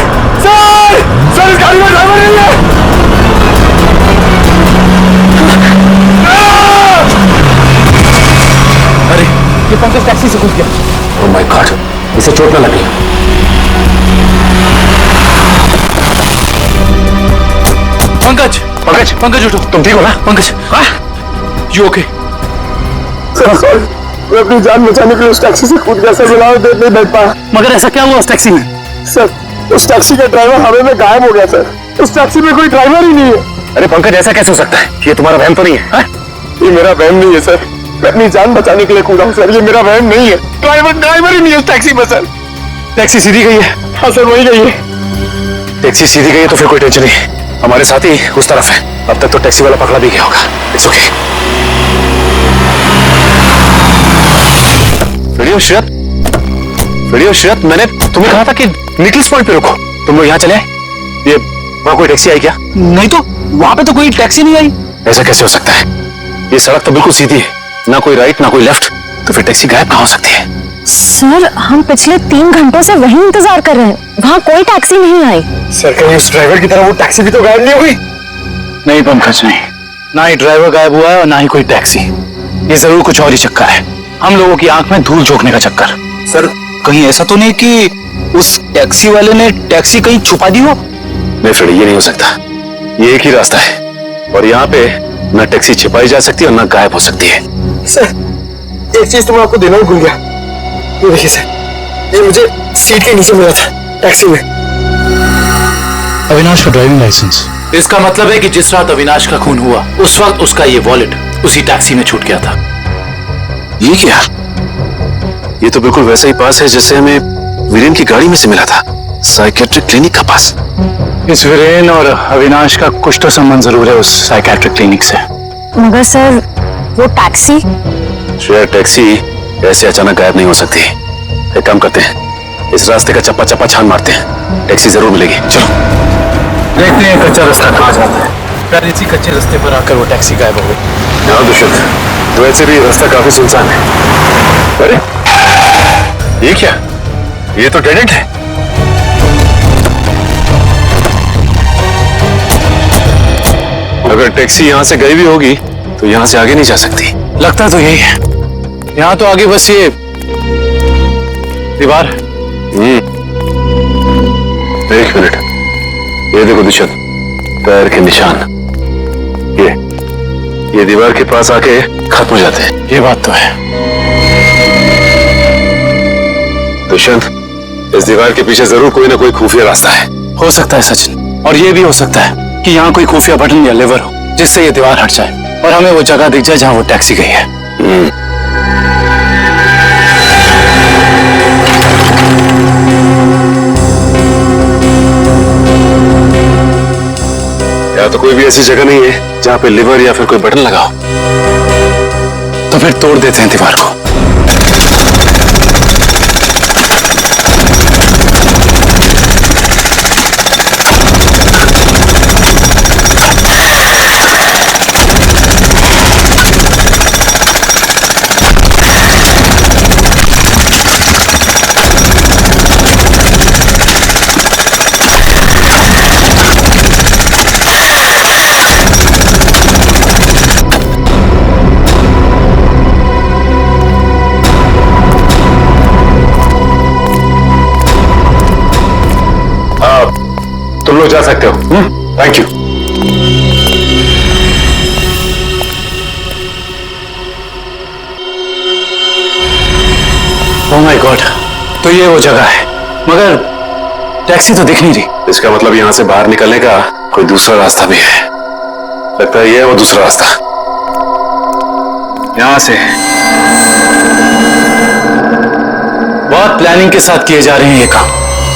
सर सर इस गाड़ी में ड्राइवर नहीं है अरे ये पंकज टैक्सी से घुस गया। ओह माय गॉड इसे चोट न लगी। पंकज पंकज पंकज उठो। तुम ठीक हो ना? Pankaj you okay? सर मैं अपनी जान बचाने के लिए उस टैक्सी से कूद गया सर, बिना देर नहीं बैठ पाया। मगर ऐसा क्या हुआ उस टैक्सी में? सर उस टैक्सी का ड्राइवर हवा में गायब हो गया सर। उस टैक्सी में कोई ड्राइवर ही नहीं है। अरे पंकज ऐसा कैसे हो सकता है? ये तुम्हारा वहम तो नहीं है? ये मेरा वहम नहीं है सर, मैं अपनी जान बचाने के लिए कूदा हूँ सर, ये मेरा वहम नहीं है। ड्राइवर ही नहीं है उस टैक्सी में सर। टैक्सी सीधी गई है? हाँ सर वही गई है। टैक्सी सीधी गई है तो फिर कोई टेंशन नहीं, हमारे साथ ही उस तरफ है। अब तक तो टैक्सी वाला पकड़ा भी गया होगा। It's okay. वीडियो श्रीरत मैंने तुम्हें कहा था कि निकलिस पॉइंट पे रुको, तुम लोग यहाँ चले आए। ये वहां कोई टैक्सी आई क्या? नहीं तो वहां पे तो कोई टैक्सी नहीं आई। ऐसा कैसे हो सकता है? ये सड़क तो बिल्कुल सीधी है, ना कोई राइट ना कोई लेफ्ट, तो फिर टैक्सी गायब कहाँ हो सकती है? सर हम पिछले 3 घंटों से वहीं इंतजार कर रहे हैं, वहाँ कोई टैक्सी नहीं आई। सर कहीं उस ड्राइवर की तरह वो टैक्सी भी तो गायब नहीं हुई? नहीं पंकज नहीं, ना ही ड्राइवर गायब हुआ है और ना ही कोई टैक्सी। ये जरूर कुछ और ही चक्कर है, हम लोगों की आंख में धूल झोंकने का चक्कर। सर कहीं ऐसा तो नहीं कि उस टैक्सी वाले ने टैक्सी कहीं छुपा दी हो? नहीं फ्रेडी ये नहीं हो सकता, ये एक ही रास्ता है और यहाँ पे ना टैक्सी छिपाई जा सकती है और ना गायब हो सकती है। सर एक चीज तो मैं आपको देना ही भूल गया, ये देखिए सर, ये मुझे सीट के नीचे मिला था टैक्सी में। अविनाश का ड्राइविंग लाइसेंस। इसका मतलब है कि जिस रात अविनाश का खून हुआ उस वक्त उसका ये वॉलेट उसी टैक्सी में छूट गया था। ये क्या? ये तो बिल्कुल वैसा ही पास है जैसे हमें वीरेन की गाड़ी में से मिला था, साइकेट्रिक क्लिनिक का पास। इस वीरेन और अविनाश का कुछ तो संबंध जरूर है उस साइकेट्रिक क्लिनिक से। मगर सर वो टैक्सी? श्रेया टैक्सी ऐसे अचानक गायब नहीं हो सकती। एक काम करते हैं, इस रास्ते का चप्पा चप्पा छान मारते हैं, टैक्सी जरूर मिलेगी। चलो देखते हैं कच्चा रास्ता कहाँ जाता है। शायद इसी कच्चे रास्ते पर आकर वो टैक्सी गायब हो गई। हाँ दुष्यंत, तो वैसे भी रास्ता काफी सुनसान है। अरे ये क्या? ये तो डेड एंड है। अगर टैक्सी यहाँ से गई भी होगी तो यहाँ से आगे नहीं जा सकती। लगता तो यही है, यहाँ तो आगे बस ये दीवार। एक मिनट, ये देखो दुष्यंत, पैर के निशान ये दीवार के पास आके खत्म हो जाते हैं। ये बात तो है। दुष्यंत, इस दीवार के पीछे जरूर कोई ना कोई खुफिया रास्ता है। हो सकता है सचिन, और ये भी हो सकता है कि यहाँ कोई खुफिया बटन या लेवर हो जिससे ये दीवार हट जाए और हमें वो जगह दिख जाए जहाँ वो टैक्सी गई है। या तो कोई भी ऐसी जगह नहीं है जहाँ पे लिवर या फिर कोई बटन लगा हो। तो फिर तोड़ देते हैं दीवार को। तुम लोग जा सकते हो। Thank you. Oh my God, तो ये वो जगह है, मगर टैक्सी तो दिख नहीं रही। इसका मतलब यहाँ से बाहर निकलने का कोई दूसरा रास्ता भी है। लगता है ये है वो दूसरा रास्ता। यहां से बहुत प्लानिंग के साथ किए जा रहे हैं ये काम,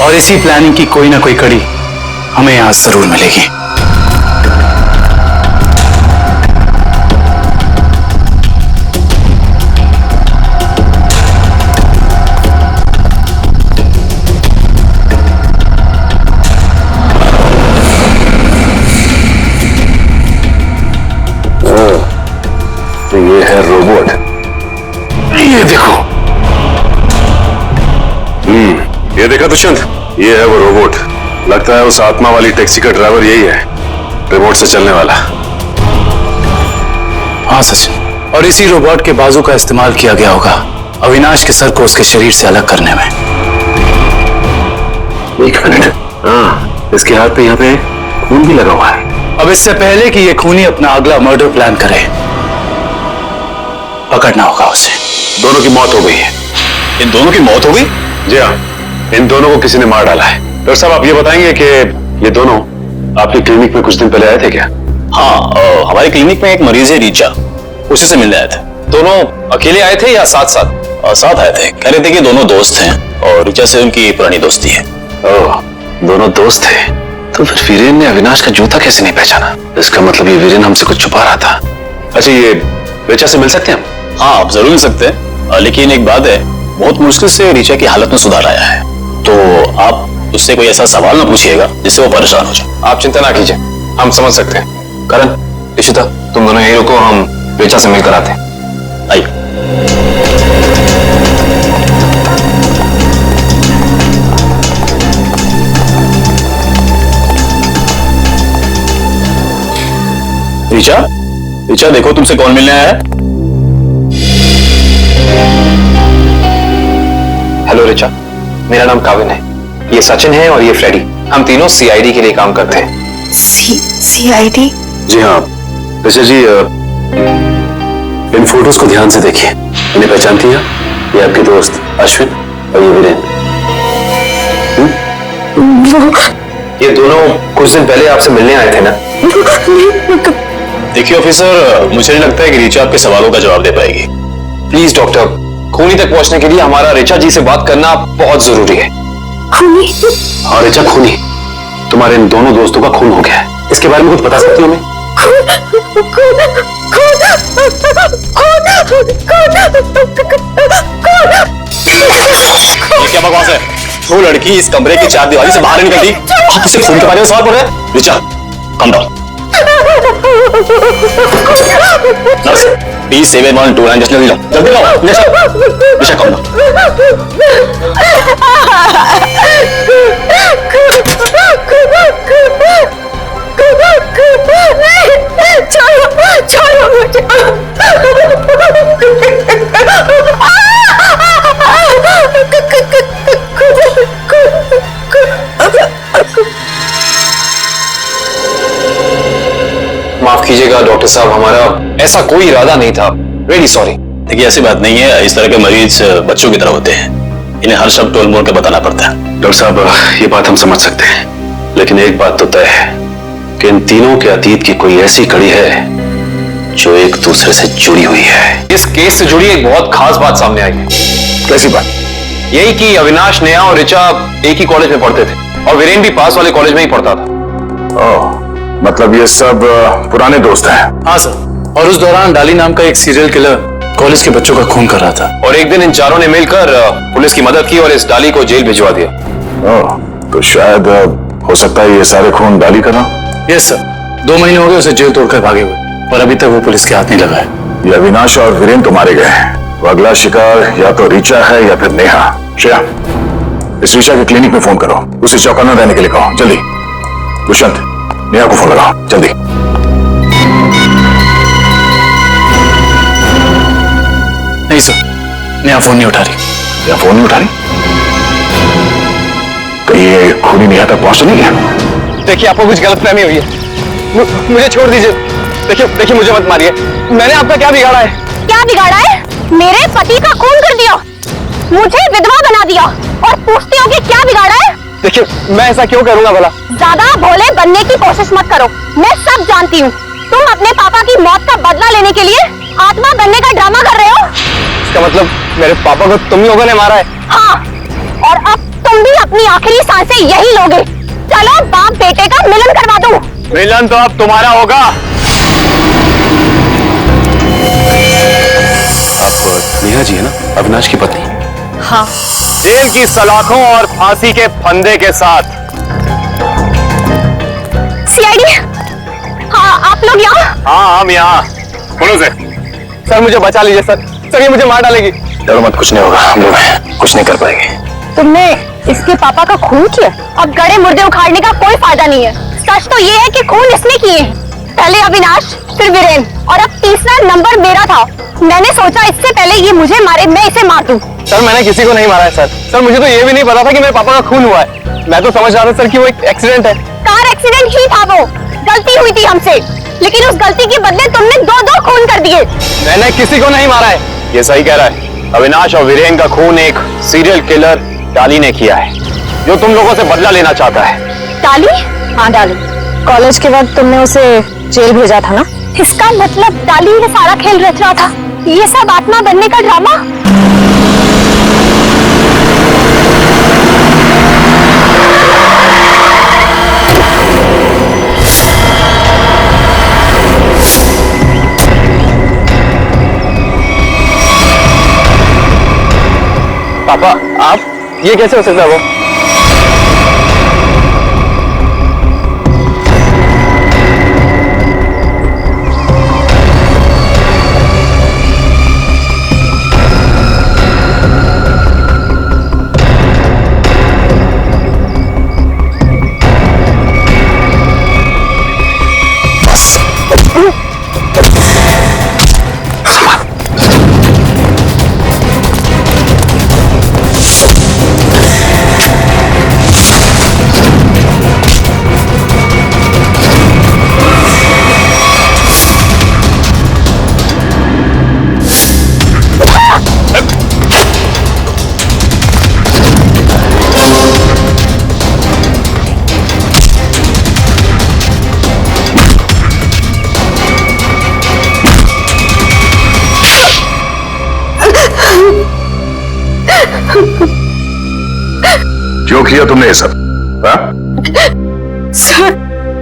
और इसी प्लानिंग की कोई ना कोई कड़ी हमें यहां जरूर मिलेगी। ये देखा दुष्यंत, ये है वो रोबोट। लगता है उस आत्मा वाली टैक्सी का ड्राइवर यही है, रिमोट से चलने वाला। हाँ सचिन, और इसी रोबोट के बाजू का इस्तेमाल किया गया होगा अविनाश के सर को उसके शरीर से अलग करने में। एक मिनट, हाँ, इसके हाथ पे यहाँ पे खून भी लगा हुआ है। अब इससे पहले कि ये खूनी अपना अगला मर्डर प्लान करे, पकड़ना होगा उसे। दोनों की मौत हो गई है। इन दोनों की मौत हो गई? जी हाँ, इन दोनों को किसी ने मार डाला है। डॉक्टर साहब, आप ये बताएंगे कि ये दोनों आपकी क्लिनिक में कुछ दिन पहले आए थे क्या? हाँ, हमारी क्लिनिक में एक मरीज है रीचा, उसी से मिलने आए थे। दोनों अकेले आए थे या साथ साथ? साथ आए थे। कह रहे थे कि दोनों दोस्त हैं और रीचा से उनकी पुरानी दोस्ती है। ओह, दोनों दोस्त थे। तो फिर वीरेन ने अविनाश का जूता कैसे नहीं पहचाना? इसका मतलब ये वीरेन हमसे कुछ छुपा रहा था। अच्छा, ये रीचा से मिल सकते हैं हम? हाँ, आप जरूर मिल सकते हैं, लेकिन एक बात है, बहुत मुश्किल से रीचा की हालत में सुधार आया है, तो आप उससे कोई ऐसा सवाल ना पूछिएगा जिससे वो परेशान हो जाए। आप चिंता ना कीजिए, हम समझ सकते हैं। करण, इशिता, तुम दोनों यही रुको, हम रीचा से मिलकर आते हैं। आइए। रीचा, रीचा देखो तुमसे कौन मिलने आया है। हेलो रीचा, मेरा नाम काविन है, ये सचिन है और ये फ्रेडी। हम तीनों सीआईडी के लिए काम करते हैं। सीआईडी? जी हाँ ऋचा जी, इन फोटोज को ध्यान से देखिए। इन्हें पहचानती हैं? ये आपके दोस्त अश्विन और ये वीरेन। ये दोनों कुछ दिन पहले आपसे मिलने आए थे ना? देखिए ऑफिसर, मुझे नहीं लगता है कि रीचा आपके सवालों का जवाब दे पाएगी। प्लीज डॉक्टर, खूनी तक पहुंचने के लिए हमारा रीचा जी से बात करना बहुत जरूरी है। खूनी? हाँ रीचा, खूनी। तुम्हारे इन दोनों दोस्तों का खून हो गया है, इसके बारे में कुछ बता सकती हो हमें? ये क्या बकवास है? वो लड़की इस कमरे की चार दीवारी से बाहर निकलती, आप इसे खून के बारे में सवाल बोल रहे हैं? Richa, come down. Nurse, B712 just जल्दी लाओ, जल्दी लाओ। Richa, come down. छोड़ो मुझे। माफ कीजिएगा डॉक्टर साहब, हमारा ऐसा कोई इरादा नहीं था। Really sorry. देखिए ऐसी बात नहीं है, इस तरह के मरीज बच्चों की तरह होते हैं, इन्हें हर शब्द टोल मोल के बताना पड़ता है। डॉक्टर साहब, ये बात हम समझ सकते हैं, लेकिन एक बात तो तय है कि इन तीनों के अतीत की कोई ऐसी कड़ी है जो एक दूसरे से जुड़ी हुई है। इस केस से जुड़ी एक बहुत खास बात सामने आई है। कैसी बात? यही कि अविनाश, नेहा और ऋचा एक ही कॉलेज में पढ़ते थे और वीरेन भी पास वाले कॉलेज में ही पढ़ता था। ओह, मतलब ये सब पुराने दोस्त हैं। हाँ सर, और उस दौरान डाली नाम का एक सीरियल किलर कॉलेज के बच्चों का खून कर रहा था, और एक दिन इन चारों ने मिलकर पुलिस की मदद की और इस डाली को जेल भिजवा दिया। ओह, तो शायद हो सकता है ये सारे खून डाली कर रहा। यस सर, 2 महीने हो गए उसे जेल तोड़कर भागे हुए, और अभी तक वो पुलिस के हाथ नहीं लगा है। ये अविनाश और वीरेन तो मारे गए हैं, तो अगला शिकार या तो रीचा है या फिर नेहा। श्रेया, इस रीचा के क्लिनिक में फोन करो, उसे चौकन्ना रहने के लिए कहो, जल्दी। दुष्यंत, नेहा को फोन लगाओ, जल्दी। नहीं सर, नेहा फोन नहीं उठा रही। नेहा फोन नहीं उठा रही? कहीं ये खूनी नेहा तक पहुंच नहीं गया? देखिए, आपको कुछ गलतफहमी हुई है, मुझे छोड़ दीजिए। देखिए मुझे मत मारिए, मैंने आपका क्या बिगाड़ा है? क्या बिगाड़ा है? मेरे पति का खून कर दिया, मुझे विधवा बना दिया, और पूछते हो कि क्या बिगाड़ा है? देखिए, मैं ऐसा क्यों करूंगा भला? ज्यादा भोले बनने की कोशिश मत करो, मैं सब जानती हूँ। तुम अपने पापा की मौत का बदला लेने के लिए आत्मा बनने का ड्रामा कर रहे हो। इसका मतलब मेरे पापा को तुम ही लोगों ने मारा है? हाँ, और अब तुम भी अपनी आखिरी सांसें यही लोगे। चलो बाप बेटे का मिलन करवा दूं। मिलन तो अब तुम्हारा होगा। आप नेहा जी है ना, अविनाश की पत्नी? हाँ। जेल की सलाखों और फांसी के फंदे के साथ। सीआईडी? हाँ, आप लोग यहाँ? हाँ, हम यहाँ। बोलो सर, मुझे बचा लीजिए सर, ये मुझे मार डालेगी। डरो मत, कुछ नहीं होगा, हम लोग कुछ नहीं कर पाएंगे। तुमने इसके पापा का खून किया? अब गड़े मुर्दे उखाड़ने का कोई फायदा नहीं है। सच तो ये है कि खून इसने किए हैं। पहले अविनाश, फिर वीरेन, और अब तीसरा नंबर मेरा था। मैंने सोचा इससे पहले ये मुझे मारे, मैं इसे मार दूं। सर मैंने किसी को नहीं मारा है सर। सर मुझे तो ये भी नहीं पता था कि मेरे पापा का खून हुआ है। मैं तो समझ रहा था सर कि वो एक एक्सीडेंट है। कार एक्सीडेंट ही था वो, गलती हुई थी हमसे, लेकिन उस गलती के बदले तुमने दो खून कर दिए। मैंने किसी को नहीं मारा है। ये सही कह रहा है। अविनाश और वीरेन का खून एक सीरियल किलर डाली ने किया है, जो तुम लोगों से बदला लेना चाहता है। डाली? हाँ डाली। कॉलेज के वक्त तुमने उसे जेल भेजा था ना? इसका मतलब डाली ये सारा खेल रच रहा था। ये सब आत्मा बनने का ड्रामा। पापा आप, ये कैसे हो सकता है? वो क्यों किया तुमने ये सब? सर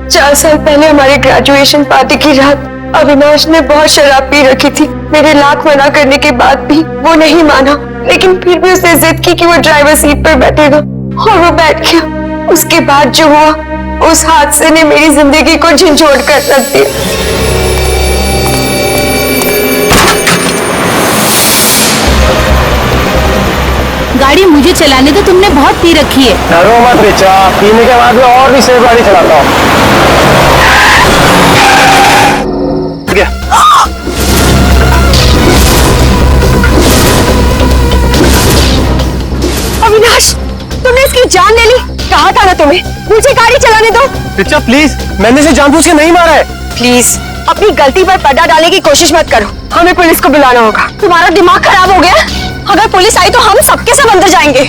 4 साल पहले हमारी ग्रेजुएशन पार्टी की रात अविनाश ने बहुत शराब पी रखी थी। मेरे लाख मना करने के बाद भी वो नहीं माना, लेकिन फिर भी उसने जिद की कि वो ड्राइवर सीट पर बैठेगा और वो बैठ गया। उसके बाद जो हुआ, उस हादसे ने मेरी जिंदगी को झंझोड़ कर रख दिया। गाड़ी मुझे चलाने तो तुमने बहुत पी रखी है। डरो मत रिचा, पीने के बाद मैं और भी सेफ गाड़ी चलाता हूँ। अविनाश, तुमने इसकी जान ले ली। कहा था ना तुम्हें, मुझे गाड़ी चलाने दो। रिचा प्लीज, मैंने इसे जानबूझ के नहीं मारा है। प्लीज अपनी गलती पर पर्दा डालने की कोशिश मत करो। हमें पुलिस को बुलाना होगा। तुम्हारा दिमाग खराब हो गया? अगर पुलिस आई तो हम सबके सब अंदर जाएंगे।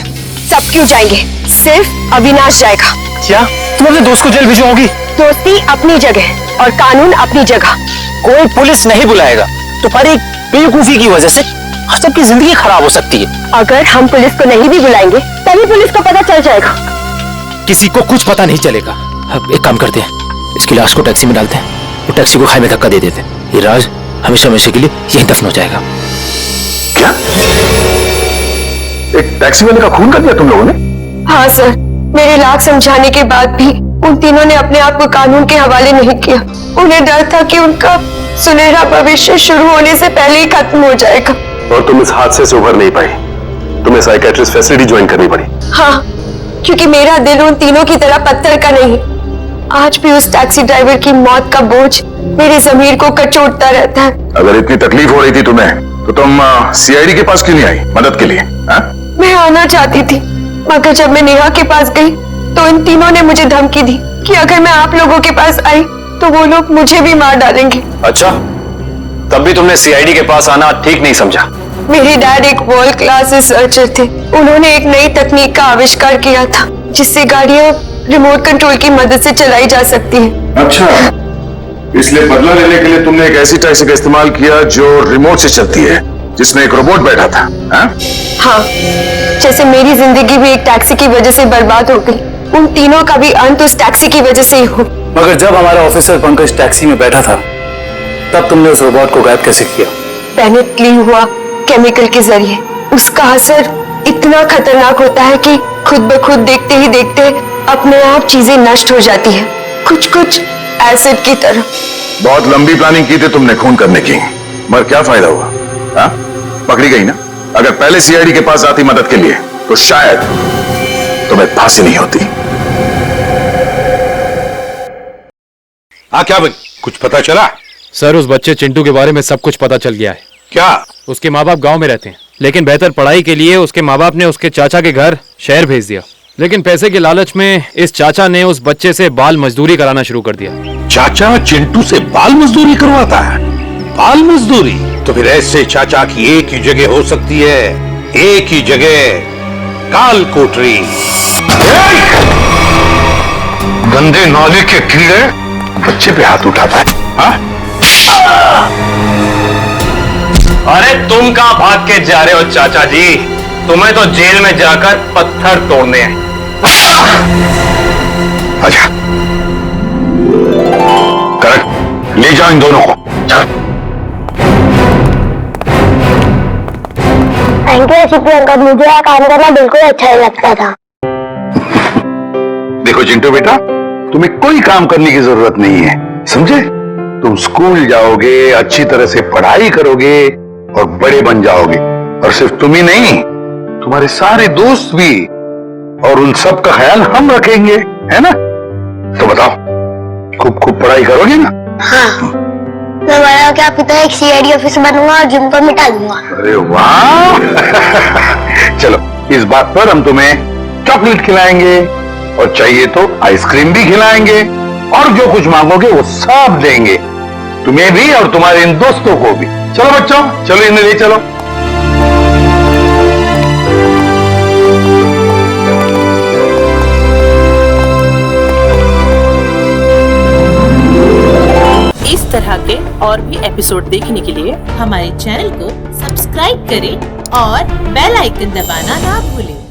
सब क्यों जाएंगे? सिर्फ अविनाश जाएगा। क्या तुम अपने दोस्त को जेल भिजवाओगी? दोस्ती अपनी जगह और कानून अपनी जगह। कोई पुलिस नहीं बुलाएगा। तुम्हारी बेवकूफी की वजह से हम सबकी जिंदगी खराब हो सकती है। अगर हम पुलिस को नहीं भी बुलाएंगे तभी पुलिस को पता चल जाएगा। किसी को कुछ पता नहीं चलेगा। अब एक काम करते हैं, इसकी लाश को टैक्सी में डालते हैं, वो टैक्सी को खाई में धक्का दे देते हैं। ये राज हमेशा हमेशा के लिए यहीं दफन हो जाएगा। क्या? एक टैक्सी वाले का खून कर दिया तुम लोगों ने? हाँ सर, मेरे लाख समझाने के बाद भी उन तीनों ने अपने आप को कानून के हवाले नहीं किया। उन्हें डर था कि उनका सुनहरा भविष्य शुरू होने से पहले ही खत्म हो जाएगा। और तुम इस हादसे से उभर नहीं पाई, तुम्हें साइकेट्रिस्ट फैसिलिटी ज्वाइन करनी पड़ी। हाँ, क्योंकि मेरा दिल उन तीनों की तरह पत्थर का नहीं। आज भी उस टैक्सी ड्राइवर की मौत का बोझ मेरे जमीर को कचोटता रहता है। अगर इतनी तकलीफ हो रही थी तुम्हें, तो तुम सीआईडी के पास क्यों नहीं आई मदद के लिए? मैं आना चाहती थी, मगर जब मैं नेहा के पास गई तो इन तीनों ने मुझे धमकी दी कि अगर मैं आप लोगों के पास आई तो वो लोग मुझे भी मार डालेंगे। अच्छा, तब भी तुमने सीआईडी के पास आना ठीक नहीं समझा? मेरे डैड एक वर्ल्ड क्लास रिसर्चर थे। उन्होंने एक नई तकनीक का आविष्कार किया था, जिससे गाड़ियां रिमोट कंट्रोल की मदद से चलाई जा सकती हैं। अच्छा, इसलिए बदला लेने के लिए तुमने एक ऐसी टैक्सी का इस्तेमाल किया जो रिमोट से चलती है, जिसमें एक रोबोट बैठा था। हाँ, जैसे मेरी जिंदगी भी एक टैक्सी की वजह से बर्बाद हो गई, उन तीनों का भी अंत उस टैक्सी की वजह से ही हो। मगर जब हमारा ऑफिसर पंकज टैक्सी में बैठा था, तब तुमने उस रोबोट को गायब कैसे किया? पेनिक्लिन हुआ केमिकल के जरिए। उसका असर इतना खतरनाक होता है कि खुद ब खुद देखते ही देखते अपने आप चीजें नष्ट हो जाती है, कुछ कुछ एसिड की तरह। बहुत लंबी प्लानिंग की थी तुमने खून करने की, मगर क्या फायदा हुआ? पकड़ी गई ना। अगर पहले सीआईडी के पास आती मदद के लिए तो शायद तुम्हें फांसी नहीं होती। हाँ क्या भाई, कुछ पता चला? सर उस बच्चे चिंटू के बारे में सब कुछ पता चल गया है। क्या? उसके माँ बाप गांव में रहते हैं, लेकिन बेहतर पढ़ाई के लिए उसके माँ बाप ने उसके चाचा के घर शहर भेज दिया। लेकिन पैसे के लालच में इस चाचा ने उस बच्चे से बाल मजदूरी कराना शुरू कर दिया। चाचा चिंटू से बाल मजदूरी करवाता है? बाल मजदूरी? तो फिर ऐसे चाचा की एक ही जगह हो सकती है, एक ही जगह, काल कोठरी। गंदे नाले के कीड़े बच्चे पे हाथ उठाता है। हाँ? अरे तुम कहां भाग के जा रहे हो चाचा जी? तुम्हें तो जेल में जाकर पत्थर तोड़ने हैं। अच्छा करेक्ट, ले जाओ इन दोनों को। थैंक यू चिंटू अंकल, मुझे यहाँ काम करना बिल्कुल अच्छा नहीं लगता था। देखो चिंटू बेटा, तुम्हें कोई काम करने की जरूरत नहीं है, समझे? तुम स्कूल जाओगे, अच्छी तरह से पढ़ाई करोगे और बड़े बन जाओगे। और सिर्फ तुम ही नहीं, तुम्हारे सारे दोस्त भी, और उन सब का ख्याल हम रखेंगे, है ना? तो बताओ, खूब खूब पढ़ाई करोगे ना? हाँ, मैं बड़ा क्या पिता एक सीआईडी ऑफिसर बनूंगा और जिम पर मिटा दूंगा। अरे वाह! चलो इस बात पर हम तुम्हें चॉकलेट खिलाएंगे और चाहिए तो आइसक्रीम भी खिलाएंगे, और जो कुछ मांगोगे वो सब देंगे, तुम्हें भी और तुम्हारे इन दोस्तों को भी। चलो बच्चों, चलो इन्हें ले चलो। इस तरह के और भी एपिसोड देखने के लिए हमारे चैनल को सब्सक्राइब करें और बेल आइकन दबाना ना भूलें।